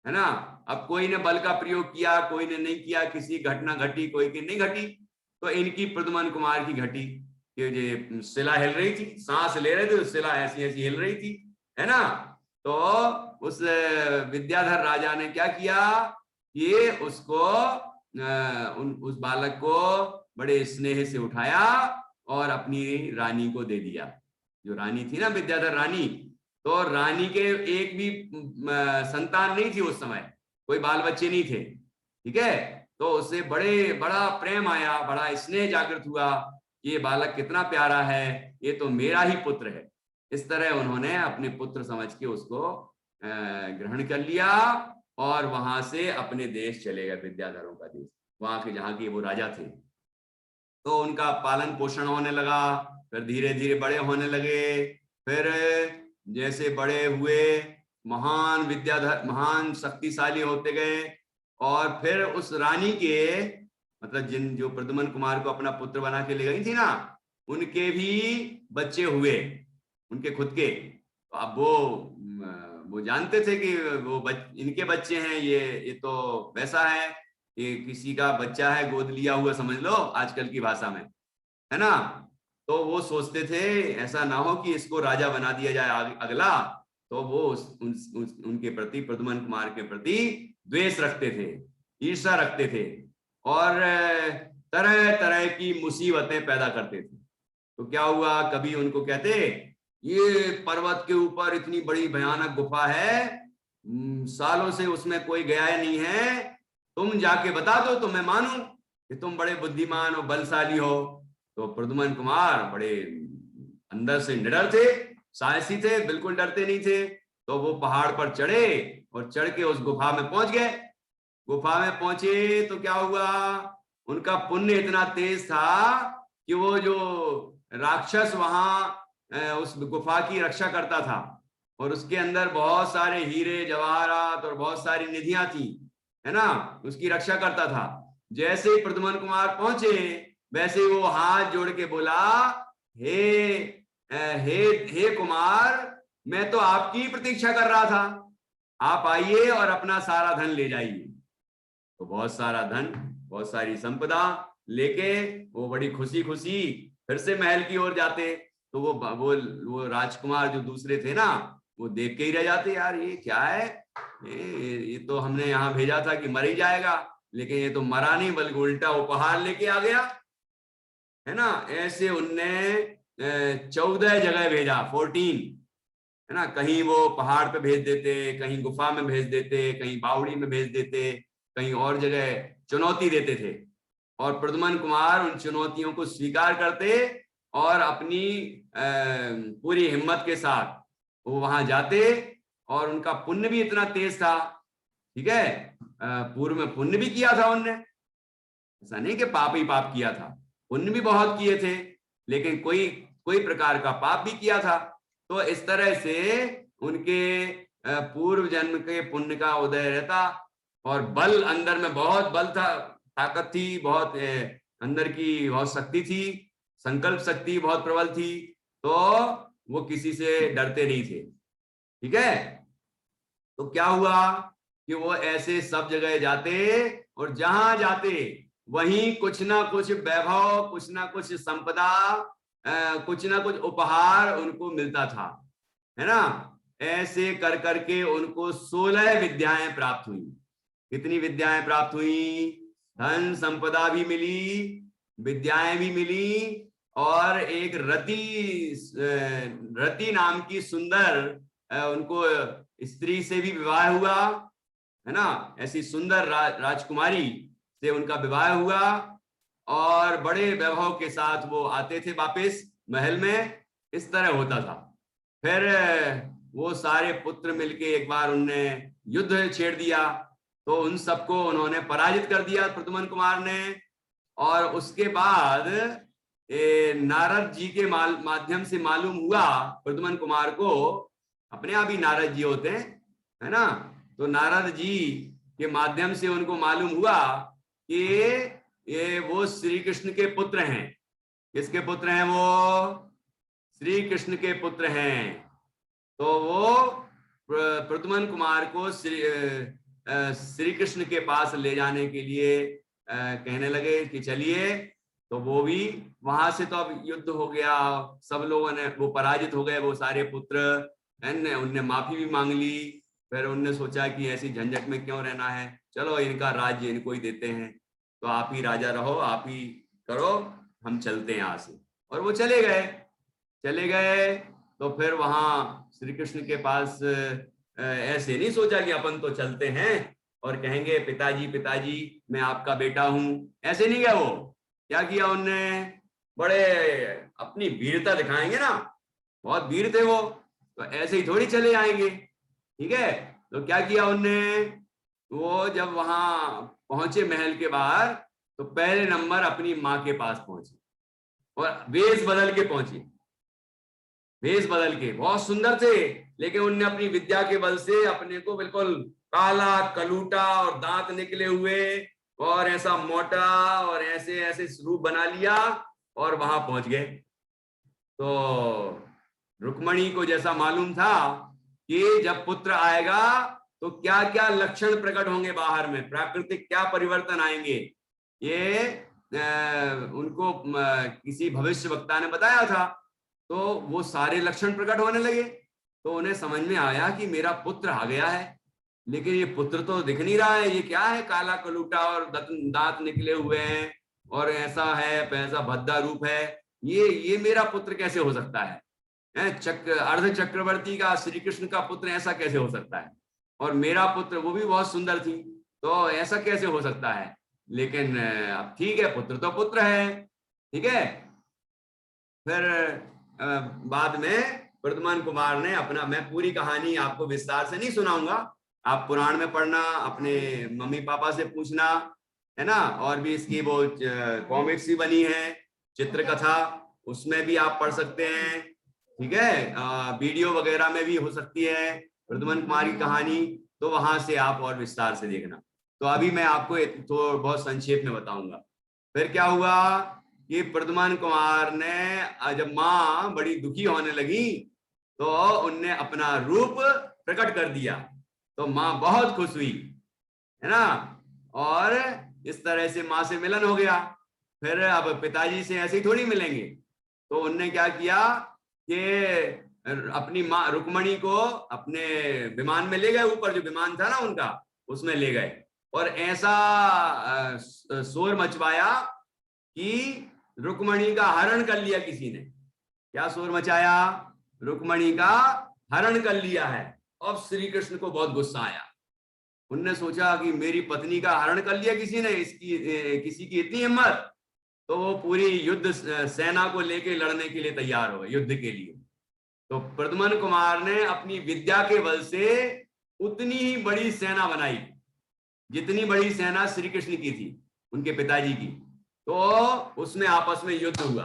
है ना। अब कोई ने बल का प्रयोग किया, कोई ने नहीं किया, किसी घटना घटी, कोई की नहीं घटी। तो इनकी प्रद्युम्न कुमार की घटी कि जो शिला हिल रही थी, सांस ले रहे थे तो शिला ऐसी ऐसी हिल रही थी, है ना। तो उस विद्याधर राजा ने क्या किया, ये उसको उस बालक को बड़े स्नेह से उठाया और अपनी रानी को दे दिया। जो रानी थी ना, विद्याधर रानी, तो रानी के एक भी संतान नहीं थी उस समय, कोई बाल बच्चे नहीं थे। ठीक है, तो उससे बड़ा प्रेम आया, बड़ा स्नेह जागृत हुआ, ये बालक कितना प्यारा है, ये तो मेरा ही पुत्र है। इस तरह उन्होंने अपने पुत्र समझ के उसको ग्रहण कर लिया और वहां से अपने देश चले गए, विद्याधरों का देश, वहां के जहाँ के वो राजा थे। तो उनका पालन पोषण होने लगा, फिर धीरे धीरे बड़े होने लगे। फिर जैसे बड़े हुए, महान विद्याधर, महान शक्तिशाली होते गए। और फिर उस रानी के, मतलब जो प्रद्युम्न कुमार को अपना पुत्र बना के ले गई थी ना, उनके भी बच्चे हुए, उनके खुद के। तो अब वो जानते थे कि इनके बच्चे हैं, ये तो वैसा है कि किसी का बच्चा है, गोद लिया हुआ समझ लो आजकल की भाषा में, है ना। तो वो सोचते थे ऐसा ना हो कि इसको राजा बना दिया जाए अगला। तो वो उनके प्रति, प्रद्युम्न कुमार के प्रति द्वेष रखते थे, ईर्ष्या रखते थे और तरह तरह की मुसीबतें पैदा करते थे। तो क्या हुआ, कभी उनको कहते ये पर्वत के ऊपर इतनी बड़ी भयानक गुफा है, सालों से उसमें कोई गया ही नहीं है, तुम जाके बता दो तो मैं मानूं कि तुम बड़े बुद्धिमान और बलशाली हो। तो प्रद्युम्न कुमार बड़े अंदर से निडर थे, साहसी थे, बिल्कुल डरते नहीं थे। तो वो पहाड़ पर चढ़े और चढ़ के उस गुफा में पहुंच गए। गुफा में पहुंचे तो क्या हुआ, उनका पुण्य इतना तेज था कि वो जो राक्षस वहां उस गुफा की रक्षा करता था, और उसके अंदर बहुत सारे हीरे जवाहरात और बहुत सारी निधियां थी, है ना, उसकी रक्षा करता था। जैसे ही प्रद्युम्न कुमार पहुंचे, वैसे वो हाथ जोड़ के बोला, हे हे कुमार, मैं तो आपकी प्रतीक्षा कर रहा था, आप आइए और अपना सारा धन ले जाइए। तो बहुत सारा धन, बहुत सारी संपदा लेके वो बड़ी खुशी खुशी फिर से महल की ओर जाते। तो वो राजकुमार जो दूसरे थे ना, वो देख के ही रह जाते, यार ये क्या है, ये तो हमने यहाँ भेजा था कि मर ही जाएगा, लेकिन ये तो मरा नहीं बल्कि उल्टा उपहार लेके आ गया, है ना। ऐसे उनने 14 जगह भेजा, 14, है ना। कहीं वो पहाड़ पे भेज देते, कहीं गुफा में भेज देते, कहीं बावड़ी में भेज देते, कहीं और जगह चुनौती देते थे। और प्रद्युम्न कुमार उन चुनौतियों को स्वीकार करते और अपनी पूरी हिम्मत के साथ वो वहां जाते। और उनका पुण्य भी इतना तेज था, ठीक है, पूर्व में पुण्य भी किया था उनने, ऐसा नहीं कि पाप ही पाप किया था, पुण्य भी बहुत किए थे, लेकिन कोई प्रकार का पाप भी किया था। तो इस तरह से उनके पूर्व जन्म के पुण्य का उदय रहता। और बल, अंदर में बहुत बल था, ताकत थी, बहुत अंदर की बहुत शक्ति थी, संकल्प शक्ति बहुत प्रबल थी। तो वो किसी से डरते नहीं थे, ठीक है। तो क्या हुआ कि वो ऐसे सब जगह जाते और जहां जाते वहीं कुछ ना कुछ वैभव, कुछ ना कुछ संपदा, कुछ ना कुछ उपहार उनको मिलता था, है ना। ऐसे कर करके उनको 16 विद्याएं प्राप्त हुई। कितनी विद्याएं प्राप्त हुई? धन संपदा भी मिली, विद्याएं भी मिली, और एक रति नाम की सुंदर उनको स्त्री से भी विवाह हुआ, है ना। ऐसी सुंदर राजकुमारी से उनका विवाह हुआ, और बड़े वैभव के साथ वो आते थे वापस महल में। इस तरह होता था। फिर वो सारे पुत्र मिलके एक बार उनने युद्ध छेड़ दिया, तो उन सबको उन्होंने पराजित कर दिया प्रद्युम्न कुमार ने। और उसके बाद नारद जी के माध्यम से मालूम हुआ प्रद्युम्न कुमार को, अपने आप ही नारद जी होते हैं, है ना। तो नारद जी के माध्यम से उनको मालूम हुआ कि ये वो श्री कृष्ण के पुत्र हैं। किसके पुत्र हैं? वो श्री कृष्ण के पुत्र हैं। तो वो प्रद्युम्न कुमार को श्री कृष्ण के पास ले जाने के लिए कहने लगे कि चलिए। तो वो भी वहां से, तो अब युद्ध हो गया, सब लोगों ने, वो पराजित हो गए वो सारे पुत्र, उनने माफी भी मांग ली। फिर उनने सोचा कि ऐसी झंझट में क्यों रहना है, चलो इनका राज्य इनको ही देते हैं, तो आप ही राजा रहो, आप ही करो, हम चलते हैं यहाँ से। और वो चले गए। तो फिर वहां श्री कृष्ण के पास ऐसे नहीं सोचा कि अपन तो चलते हैं और कहेंगे पिताजी पिताजी मैं आपका बेटा हूं, ऐसे नहीं गया। वो क्या किया उनने? बड़े अपनी वीरता दिखाएंगे ना, बहुत वीर थे वो, तो ऐसे ही थोड़ी चले आएंगे, ठीक है। तो क्या किया उनने? वो जब वहां पहुंचे महल के बाहर, तो पहले नंबर अपनी माँ के पास पहुंचे, और वेश बदल के पहुंचे। वेश बदल के बहुत सुंदर थे, लेकिन उनने अपनी विद्या के बल से अपने को बिल्कुल काला कलूटा और दांत निकले हुए और ऐसा मोटा और ऐसे ऐसे रूप बना लिया, और वहां पहुंच गए। तो रुक्मणी को जैसा मालूम था कि जब पुत्र आएगा तो क्या क्या लक्षण प्रकट होंगे बाहर में, प्राकृतिक क्या परिवर्तन आएंगे, ये उनको किसी भविष्य वक्ता ने बताया था। तो वो सारे लक्षण प्रकट होने लगे। तो उन्हें समझ में आया कि मेरा पुत्र आ गया है, लेकिन ये पुत्र तो दिख नहीं रहा है, ये क्या है, काला कलूटा और दांत निकले हुए हैं और ऐसा है, ऐसा भद्दा रूप है, ये मेरा पुत्र कैसे हो सकता है? अर्ध चक्रवर्ती का श्री कृष्ण का पुत्र ऐसा कैसे हो सकता है? और मेरा पुत्र, वो भी बहुत सुंदर थी, तो ऐसा कैसे हो सकता है? लेकिन अब ठीक है, पुत्र तो पुत्र है, ठीक है। फिर बाद में प्रद्युम्न कुमार ने अपना, मैं पूरी कहानी आपको विस्तार से नहीं सुनाऊंगा, आप पुराण में पढ़ना, अपने मम्मी पापा से पूछना, है ना। और भी इसकी वो कॉमिक्स भी बनी है, चित्रकथा, उसमें भी आप पढ़ सकते हैं, ठीक है। वीडियो वगैरह में भी हो सकती है प्रद्युम्न कुमार की कहानी, तो वहां से आप और विस्तार से देखना। तो अभी मैं आपको तो बहुत संक्षेप में बताऊंगा। फिर क्या हुआ कि प्रद्युम्न कुमार ने, जब माँ बड़ी दुखी होने लगी, तो उनने अपना रूप प्रकट कर दिया, तो माँ बहुत खुश हुई, है ना। और इस तरह से माँ से मिलन हो गया। फिर अब पिताजी से ऐसे ही थोड़ी मिलेंगे, तो उनने क्या किया कि अपनी माँ रुक्मणी को अपने विमान में ले गए, ऊपर जो विमान था ना उनका, उसमें ले गए, और ऐसा शोर मचवाया कि रुक्मणी का हरण कर लिया किसी ने। क्या शोर मचाया? रुक्मणी का हरण कर लिया है। अब श्री कृष्ण को बहुत गुस्सा आया। उनने सोचा कि मेरी पत्नी का हरण कर लिया किसी ने, किसी की इतनी हिम्मत। तो वो पूरी युद्ध सेना को लेके लड़ने के लिए तैयार हो गए, युद्ध के लिए। तो प्रद्युम्न कुमार ने अपनी विद्या के बल से उतनी ही बड़ी सेना बनाई जितनी बड़ी सेना श्री कृष्ण की थी, उनके पिताजी की। तो उसमें आपस में युद्ध हुआ,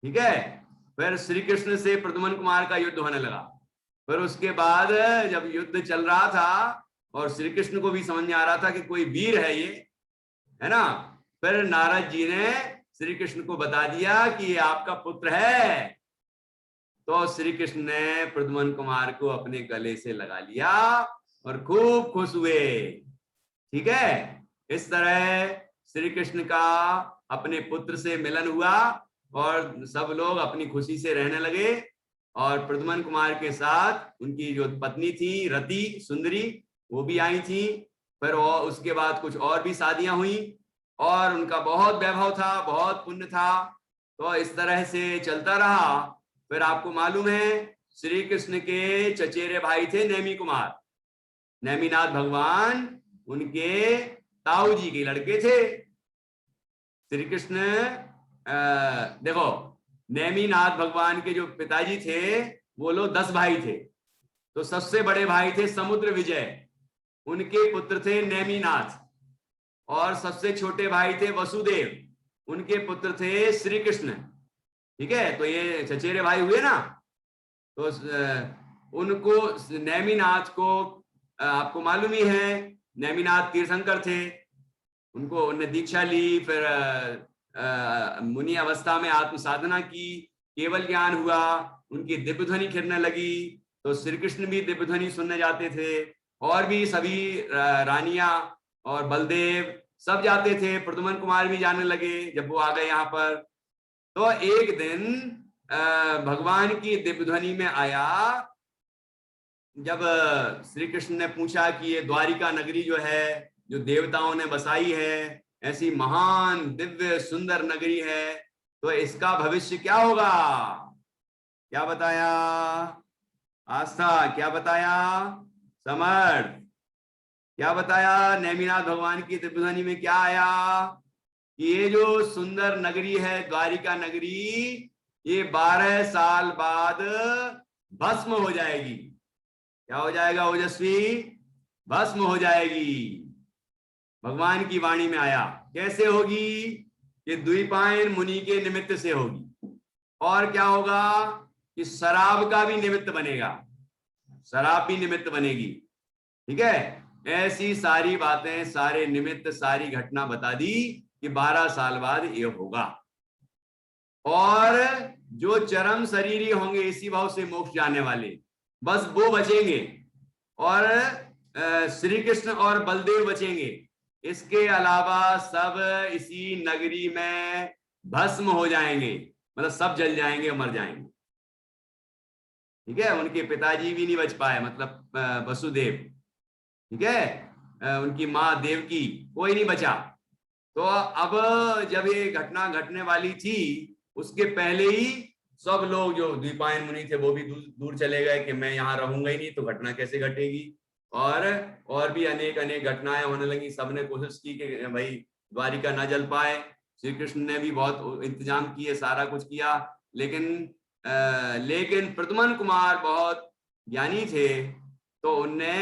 ठीक है। फिर श्री कृष्ण से प्रद्युम्न कुमार का युद्ध होने लगा। फिर उसके बाद जब युद्ध चल रहा था और श्री कृष्ण को भी समझ में आ रहा था कि कोई वीर है ये, है ना, फिर नारद जी ने श्री कृष्ण को बता दिया कि ये आपका पुत्र है। तो श्री कृष्ण ने प्रद्युम्न कुमार को अपने गले से लगा लिया और खूब खुश हुए, ठीक है। इस तरह श्री कृष्ण का अपने पुत्र से मिलन हुआ और सब लोग अपनी खुशी से रहने लगे। और प्रद्युम्न कुमार के साथ उनकी जो पत्नी थी रति सुंदरी वो भी आई थी। फिर उसके बाद कुछ और भी शादियां हुई और उनका बहुत वैभव था, बहुत पुण्य था। तो इस तरह से चलता रहा। फिर आपको मालूम है श्री कृष्ण के चचेरे भाई थे नेमी कुमार, नेमिनाथ भगवान उनके ताऊ जी के लड़के थे। श्री कृष्ण देखो नेमिनाथ भगवान के जो पिताजी थे वो लोग 10 भाई थे। तो सबसे बड़े भाई थे समुद्र विजय, उनके पुत्र थे नेमिनाथ। और सबसे छोटे भाई थे वसुदेव, उनके पुत्र थे श्री कृष्ण। ठीक है, तो ये चचेरे भाई हुए ना। तो उनको नेमिनाथ को आपको मालूम ही है, नेमिनाथ तीर्थंकर थे। उनको उन्हें दीक्षा ली, फिर मुनि अवस्था में आत्म साधना की, केवल ज्ञान हुआ, उनकी दिव्य ध्वनि खिरने लगी। तो श्री कृष्ण भी दिव्य ध्वनि सुनने जाते थे और भी सभी रानियां और बलदेव सब जाते थे। प्रद्युम्न कुमार भी जाने लगे जब वो आ गए यहाँ पर। तो एक दिन भगवान की दिव्य ध्वनि में आया, जब श्री कृष्ण ने पूछा कि ये द्वारिका नगरी जो है, जो देवताओं ने बसाई है, ऐसी महान दिव्य सुंदर नगरी है, तो इसका भविष्य क्या होगा? क्या बताया आस्था? क्या बताया समर्थ? क्या बताया? नेमिनाथ भगवान की दिव्य ध्वनि में क्या आया कि ये जो सुंदर नगरी है द्वारिका नगरी, ये 12 साल बाद भस्म हो जाएगी। क्या हो जाएगा ओजस्वी? भस्म हो जाएगी। भगवान की वाणी में आया। कैसे होगी? ये द्विपायन मुनि के निमित्त से होगी। और क्या होगा कि शराब का भी निमित्त बनेगा, शराब भी निमित्त बनेगी। ठीक है, ऐसी सारी बातें, सारे निमित्त, सारी घटना बता दी कि 12 साल बाद ये होगा। और जो चरम शरीरी होंगे इसी भाव से मोक्ष जाने वाले, बस वो बचेंगे और श्री कृष्ण और बलदेव बचेंगे। इसके अलावा सब इसी नगरी में भस्म हो जाएंगे, मतलब सब जल जाएंगे, मर जाएंगे। ठीक है, उनके पिताजी भी नहीं बच पाए, मतलब वसुदेव। ठीक है, उनकी माँ देवकी, कोई नहीं बचा। तो अब जब ये घटना घटने वाली थी, उसके पहले ही सब लोग जो द्विपायन मुनि थे वो भी दूर चले गए कि मैं यहाँ रहूंगा ही नहीं, तो घटना कैसे घटेगी। और भी अनेक अनेक घटनाएं होने लगी। सबने कोशिश की कि भाई द्वारिका ना जल पाए। श्री कृष्ण ने भी बहुत इंतजाम किए, सारा कुछ किया, लेकिन प्रद्युम्न कुमार बहुत ज्ञानी थे। तो उनने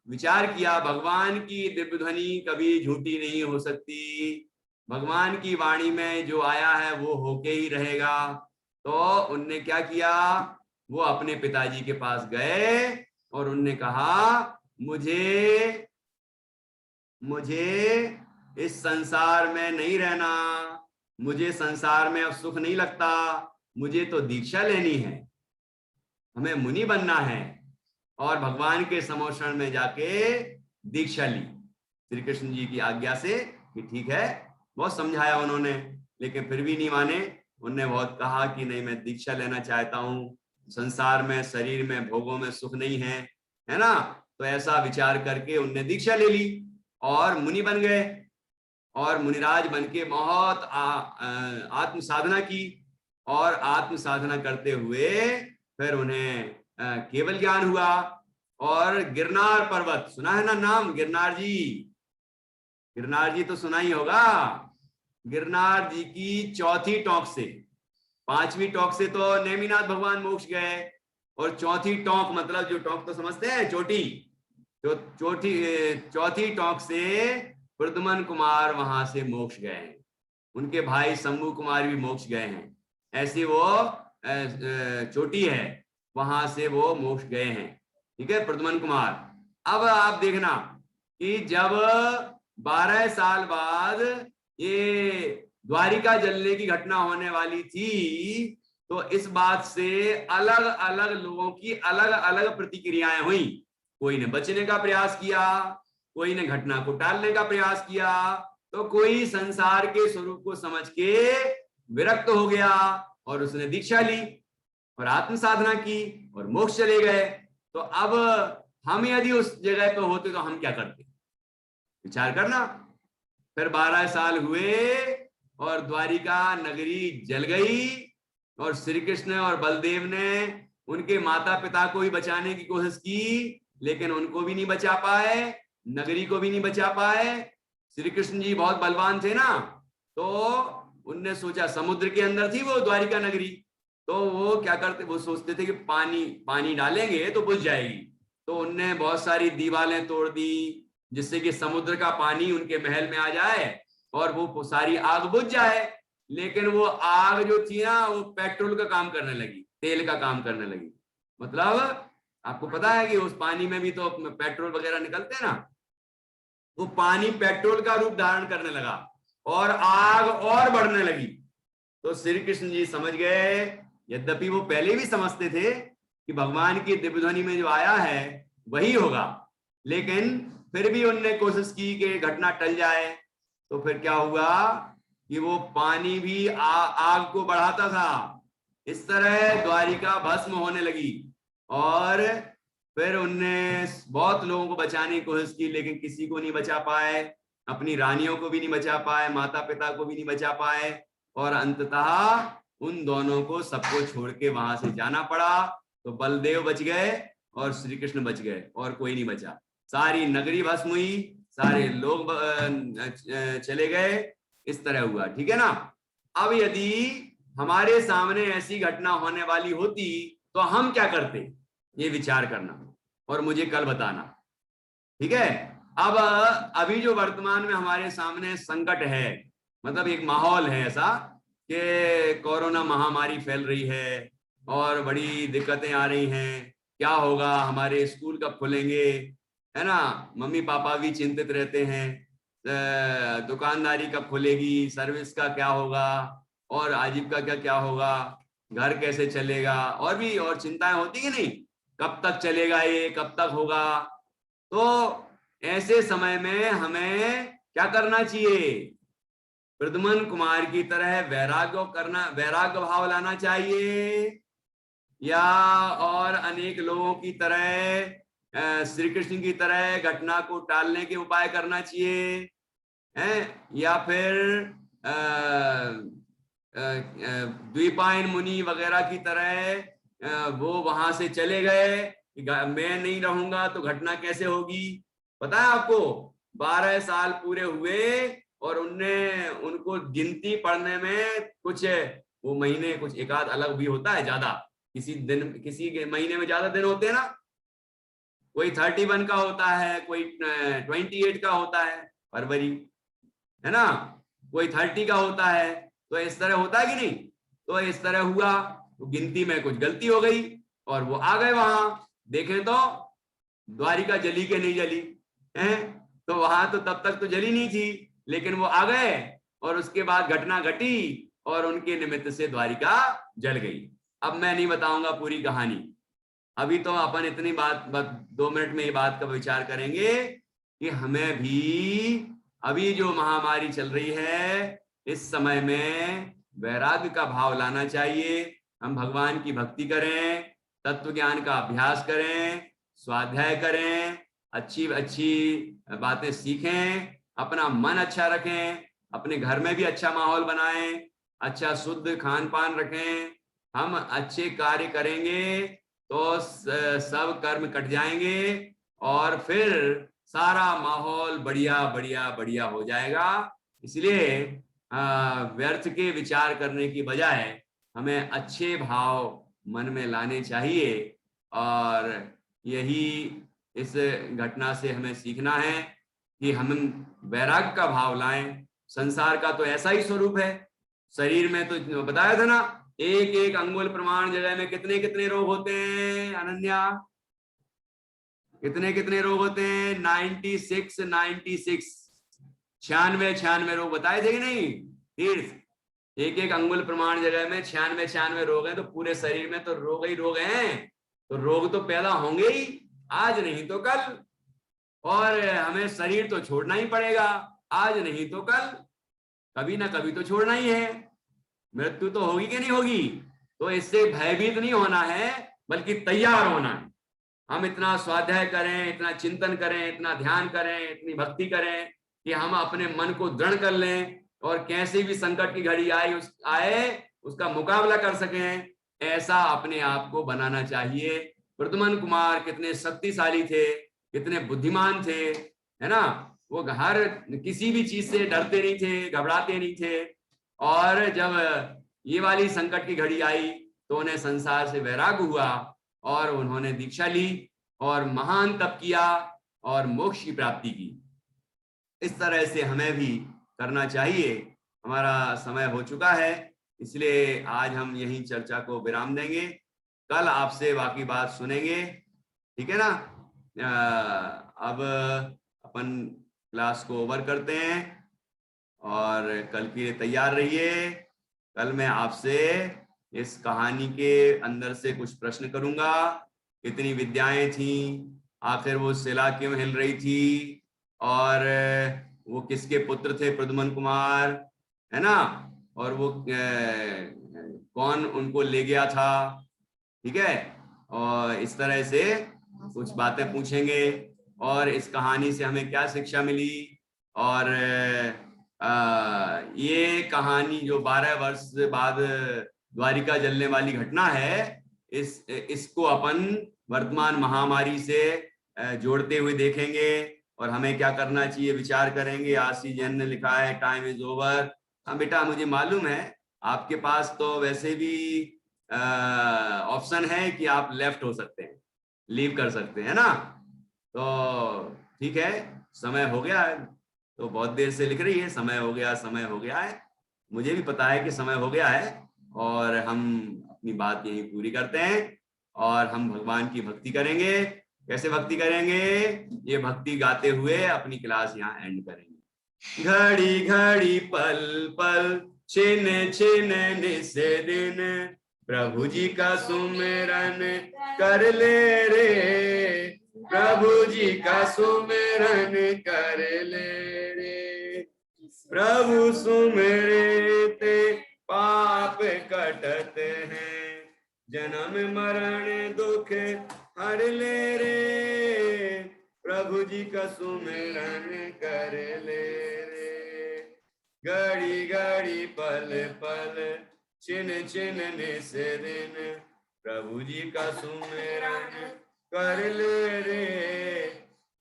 विचार किया, भगवान की दिव्य ध्वनि कभी झूठी नहीं हो सकती, भगवान की वाणी में जो आया है वो होके ही रहेगा। तो उनने क्या किया, वो अपने पिताजी के पास गए और उनने कहा, मुझे इस संसार में नहीं रहना, मुझे संसार में अब सुख नहीं लगता, मुझे तो दीक्षा लेनी है, हमें मुनि बनना है। और भगवान के समोषण में जाके दीक्षा ली श्री कृष्ण जी की आज्ञा से कि ठीक है। बहुत समझाया उन्होंने, लेकिन फिर भी नहीं माने। उन्होंने बहुत कहा कि नहीं, मैं दीक्षा लेना चाहता हूँ, संसार में, शरीर में, भोगों में सुख नहीं है, है ना। तो ऐसा विचार करके उनने दीक्षा ले ली और मुनि बन गए। और मुनिराज बनके बहुत आत्म साधना की। और आत्म साधना करते हुए फिर उन्हें केवल ज्ञान हुआ। और गिरनार पर्वत सुना है ना नाम, गिरनार जी? गिरनार जी तो सुना ही होगा। गिरनार जी की चौथी टोंक से, 5वीं टोंक से तो नेमिनाथ भगवान मोक्ष गए, और चौथी टोंक, मतलब जो टोंक तो समझते हैं, चोटी, तो चौथी टोंक से प्रद्युम्न कुमार वहां से मोक्ष गए हैं। उनके भाई शंभू कुमार भी मोक्ष गए हैं। ऐसी वो चोटी है, वहां से वो मोक्ष गए हैं। ठीक है, प्रद्युम्न कुमार। अब आप देखना कि जब 12 साल बाद ये द्वारिका जलने की घटना होने वाली थी, तो इस बात से अलग अलग लोगों की अलग अलग प्रतिक्रियाएं हुई। कोई ने बचने का प्रयास किया, कोई ने घटना को टालने का प्रयास किया, तो कोई संसार के स्वरूप को समझ के विरक्त हो गया और उसने दीक्षा ली और आत्म साधना की और मोक्ष चले गए। तो अब हम यदि उस जगह पे होते तो हम क्या करते, विचार करना। फिर 12 साल हुए और द्वारिका नगरी जल गई और श्री कृष्ण और बलदेव ने उनके माता पिता को भी बचाने की कोशिश की, लेकिन उनको भी नहीं बचा पाए, नगरी को भी नहीं बचा पाए। श्री कृष्ण जी बहुत बलवान थे ना, तो उनने सोचा, समुद्र के अंदर थी वो द्वारिका नगरी, तो वो क्या करते, वो सोचते थे कि पानी डालेंगे तो बुझ जाएगी। तो उनने बहुत सारी दीवारें तोड़ दी जिससे कि समुद्र का पानी उनके महल में आ जाए और वो सारी आग बुझ जाए। लेकिन वो आग जो थी ना, वो पेट्रोल का काम करने लगी, तेल का काम करने लगी। मतलब आपको पता है कि उस पानी में भी तो पेट्रोल वगैरह निकलते हैं ना, वो पानी पेट्रोल का रूप धारण करने लगा और आग और बढ़ने लगी। तो श्री कृष्ण जी समझ गए, यद्यपि वो पहले भी समझते थे कि भगवान की दिव्य ध्वनि में जो आया है वही होगा, लेकिन फिर भी उनने कोशिश की कि घटना टल जाए। तो फिर क्या हुआ कि वो पानी भी आग को बढ़ाता था। इस तरह द्वारिका भस्म होने लगी और फिर उनने बहुत लोगों को बचाने की कोशिश की, लेकिन किसी को नहीं बचा पाए, अपनी रानियों को भी नहीं बचा पाए, माता पिता को भी नहीं बचा पाए, और अंततः उन दोनों को सबको छोड़ के वहां से जाना पड़ा। तो बलदेव बच गए और श्री कृष्ण बच गए और कोई नहीं बचा। सारी नगरी भस्म हुई, सारे लोग चले गए, इस तरह हुआ। ठीक है ना। अब यदि हमारे सामने ऐसी घटना होने वाली होती तो हम क्या करते, ये विचार करना और मुझे कल बताना। ठीक है। अब अभी जो वर्तमान में हमारे सामने संकट है, मतलब एक माहौल है ऐसा कि कोरोना महामारी फैल रही है और बड़ी दिक्कतें आ रही हैं। क्या होगा, हमारे स्कूल कब खुलेंगे, है ना, मम्मी पापा भी चिंतित रहते हैं, दुकानदारी कब खुलेगी, सर्विस का क्या होगा और आजीविका का क्या होगा, घर कैसे चलेगा, और भी और चिंताएं होती कि नहीं, कब तक चलेगा ये, कब तक होगा। तो ऐसे समय में हमें क्या करना चाहिए, प्रद्युम्न कुमार की तरह वैराग्य भाव लाना चाहिए, या और अनेक लोगों की तरह श्री कृष्ण की तरह घटना को टालने के उपाय करना चाहिए, हैं, या फिर द्वीपायन मुनि वगैरह की तरह वो वहां से चले गए, मैं नहीं रहूंगा तो घटना कैसे होगी। पता है आपको, 12 साल पूरे हुए और उनको गिनती पढ़ने में कुछ वो महीने कुछ एक आध अलग भी होता है, ज्यादा किसी महीने में ज्यादा दिन होते हैं ना, कोई 31 का होता है, कोई 28 का होता है फरवरी, है ना, कोई 30 का होता है। तो इस तरह होता है कि नहीं। तो इस तरह हुआ, तो गिनती में कुछ गलती हो गई और वो आ गए वहां। देखें तो द्वारिका जली के नहीं जली है, तो वहां तो तब तक तो जली नहीं थी, लेकिन वो आ गए और उसके बाद घटना घटी और उनके निमित्त से द्वारिका जल गई। अब मैं नहीं बताऊंगा पूरी कहानी, अभी तो अपन इतनी बात 2 मिनट में ये बात का विचार करेंगे कि हमें भी अभी जो महामारी चल रही है इस समय में वैराग्य का भाव लाना चाहिए। हम भगवान की भक्ति करें, तत्व ज्ञान का अभ्यास करें, स्वाध्याय करें, अच्छी अच्छी बातें सीखें, अपना मन अच्छा रखें, अपने घर में भी अच्छा माहौल बनाएं, अच्छा शुद्ध खान पान रखें। हम अच्छे कार्य करेंगे तो सब कर्म कट जाएंगे और फिर सारा माहौल बढ़िया बढ़िया बढ़िया हो जाएगा। इसलिए व्यर्थ के विचार करने की बजाय हमें अच्छे भाव मन में लाने चाहिए और यही इस घटना से हमें सीखना है कि हम वैराग्य का भाव लाएं। संसार का तो ऐसा ही स्वरूप है, शरीर में तो बताया था ना, एक एक अंगुल प्रमाण जगह में कितने कितने रोग होते हैं अनन्या, कितने कितने रोग होते हैं, 96 रोग बताए थे कि नहीं तीर्थ। एक एक अंगुल प्रमाण जगह में 96 रोग हैं, तो पूरे शरीर में तो रोग ही रोग हैं। तो रोग तो पैदा होंगे ही, आज नहीं तो कल, और हमें शरीर तो छोड़ना ही पड़ेगा। आज नहीं तो कल, कभी ना कभी तो छोड़ना ही है, मृत्यु तो होगी कि नहीं होगी। तो इससे भयभीत नहीं होना है, बल्कि तैयार होना है। हम इतना स्वाध्याय करें, इतना चिंतन करें, इतना ध्यान करें, इतनी भक्ति करें कि हम अपने मन को दृढ़ कर लें और कैसी भी संकट की घड़ी आए उसका मुकाबला कर सकें, ऐसा अपने आप को बनाना चाहिए। प्रद्युम्न कुमार कितने शक्तिशाली थे, कितने बुद्धिमान थे, है ना। वो हर किसी भी चीज से डरते नहीं थे, घबराते नहीं थे। और जब ये वाली संकट की घड़ी आई तो उन्हें संसार से वैराग्य हुआ और उन्होंने दीक्षा ली और महान तप किया और मोक्ष की प्राप्ति की। इस तरह से हमें भी करना चाहिए। हमारा समय हो चुका है, इसलिए आज हम यहीं चर्चा को विराम देंगे। कल आपसे बाकी बात सुनेंगे, ठीक है ना। अब अपन क्लास को ओवर करते हैं और कल के लिए तैयार रहिए। कल मैं आपसे इस कहानी के अंदर से कुछ प्रश्न करूंगा। इतनी विद्याएं थी, आखिर वो शिला क्यों हिल रही थी, और वो किसके पुत्र थे, प्रद्युम्न कुमार, है ना, और वो कौन उनको ले गया था, ठीक है। और इस तरह से कुछ बातें पूछेंगे और इस कहानी से हमें क्या शिक्षा मिली। और ये कहानी जो 12 वर्ष बाद द्वारिका जलने वाली घटना है, इसको अपन वर्तमान महामारी से जोड़ते हुए देखेंगे और हमें क्या करना चाहिए विचार करेंगे। आशीष जैन ने लिखा है टाइम इज ओवर। हाँ बेटा, मुझे मालूम है आपके पास तो वैसे भी ऑप्शन है कि आप लेफ्ट हो सकते हैं, लीव कर सकते हैं ना। तो ठीक है, समय हो गया है। तो बहुत देर से लिख रही है समय हो गया, समय हो गया है। मुझे भी पता है कि समय हो गया है और हम अपनी बात यही पूरी करते हैं और हम भगवान की भक्ति करेंगे। कैसे भक्ति करेंगे? ये भक्ति गाते हुए अपनी क्लास यहाँ एंड करेंगे। घड़ी घड़ी पल पल छिन छिन निस दिन, प्रभु जी का सुमिरन कर ले रे, प्रभु जी का सुमिरन कर ले रे। प्रभु सुमिरते पाप कटत हैं, जन्म मरण दुख हर ले रे, प्रभु जी का सुमिरन कर ले रे। घड़ी घड़ी पल पल छिन छिन निस दिन, प्रभु जी का सुमिरन कर ले रे,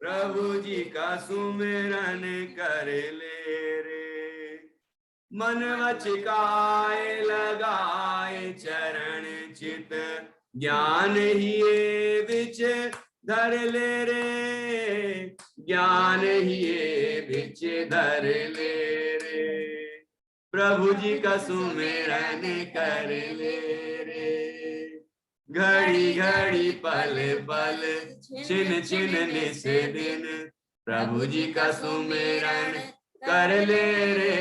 प्रभु जी का सुमिरन कर ले रे। मन वचिकाए लगाए चरण चित, ज्ञान हिए विच धर ले रे, ज्ञान हिए विच धर ले रे, प्रभु जी का सुमिरन कर ले रे। घड़ी घड़ी पल पल छिन छिन निस दिन, प्रभु जी का सुमिरन कर ले रे,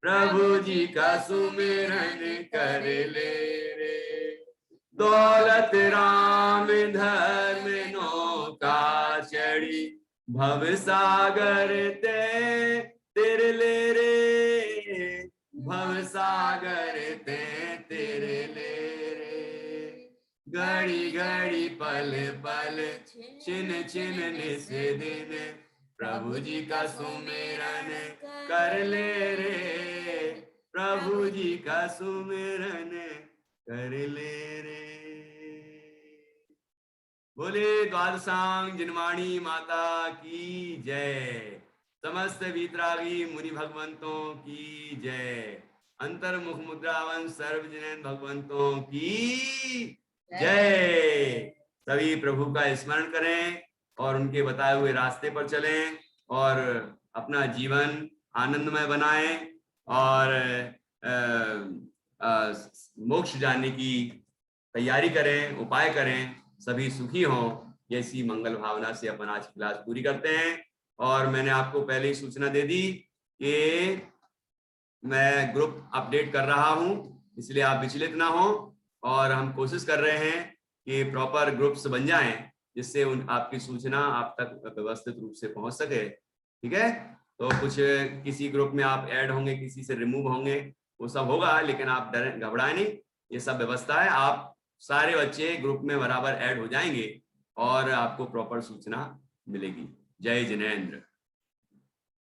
प्रभु जी का सुमिरन कर ले रे। दौलत राम धर्म नौका चढ़ी, भव सागर ते तिर ले रे, भव सागर ते तिर ले रे। घड़ी घड़ी पल पल छिन छिन निस दिन, प्रभु जी का सुमिरन कर ले रे, प्रभु जी का सुमिरन कर ले रे। बोले द्वादशांग जिनवाणी माता की जय। समस्त वीतरागी मुनि भगवंतों की जय। अंतर्मुख मुद्रावन सर्वजन भगवंतों की जय। सभी प्रभु का स्मरण करें और उनके बताए हुए रास्ते पर चलें और अपना जीवन आनंदमय बनाएं और मोक्ष जाने की तैयारी करें, उपाय करें, सभी सुखी हों। ऐसी मंगल भावना से अपन आज क्लास पूरी करते हैं। और मैंने आपको पहले ही सूचना दे दी कि मैं ग्रुप अपडेट कर रहा हूं, इसलिए आप विचलित ना हो। और हम कोशिश कर रहे हैं कि प्रॉपर ग्रुप्स बन जाएं जिससे आपकी सूचना आप तक व्यवस्थित रूप से पहुंच सके, ठीक है। तो कुछ किसी ग्रुप में आप ऐड होंगे, किसी से रिमूव होंगे, वो सब होगा, लेकिन आप डरें, घबराएं नहीं, ये सब व्यवस्था है। आप सारे बच्चे ग्रुप में बराबर ऐड हो जाएंगे और आपको प्रॉपर सूचना मिलेगी। जय जिनेंद्र।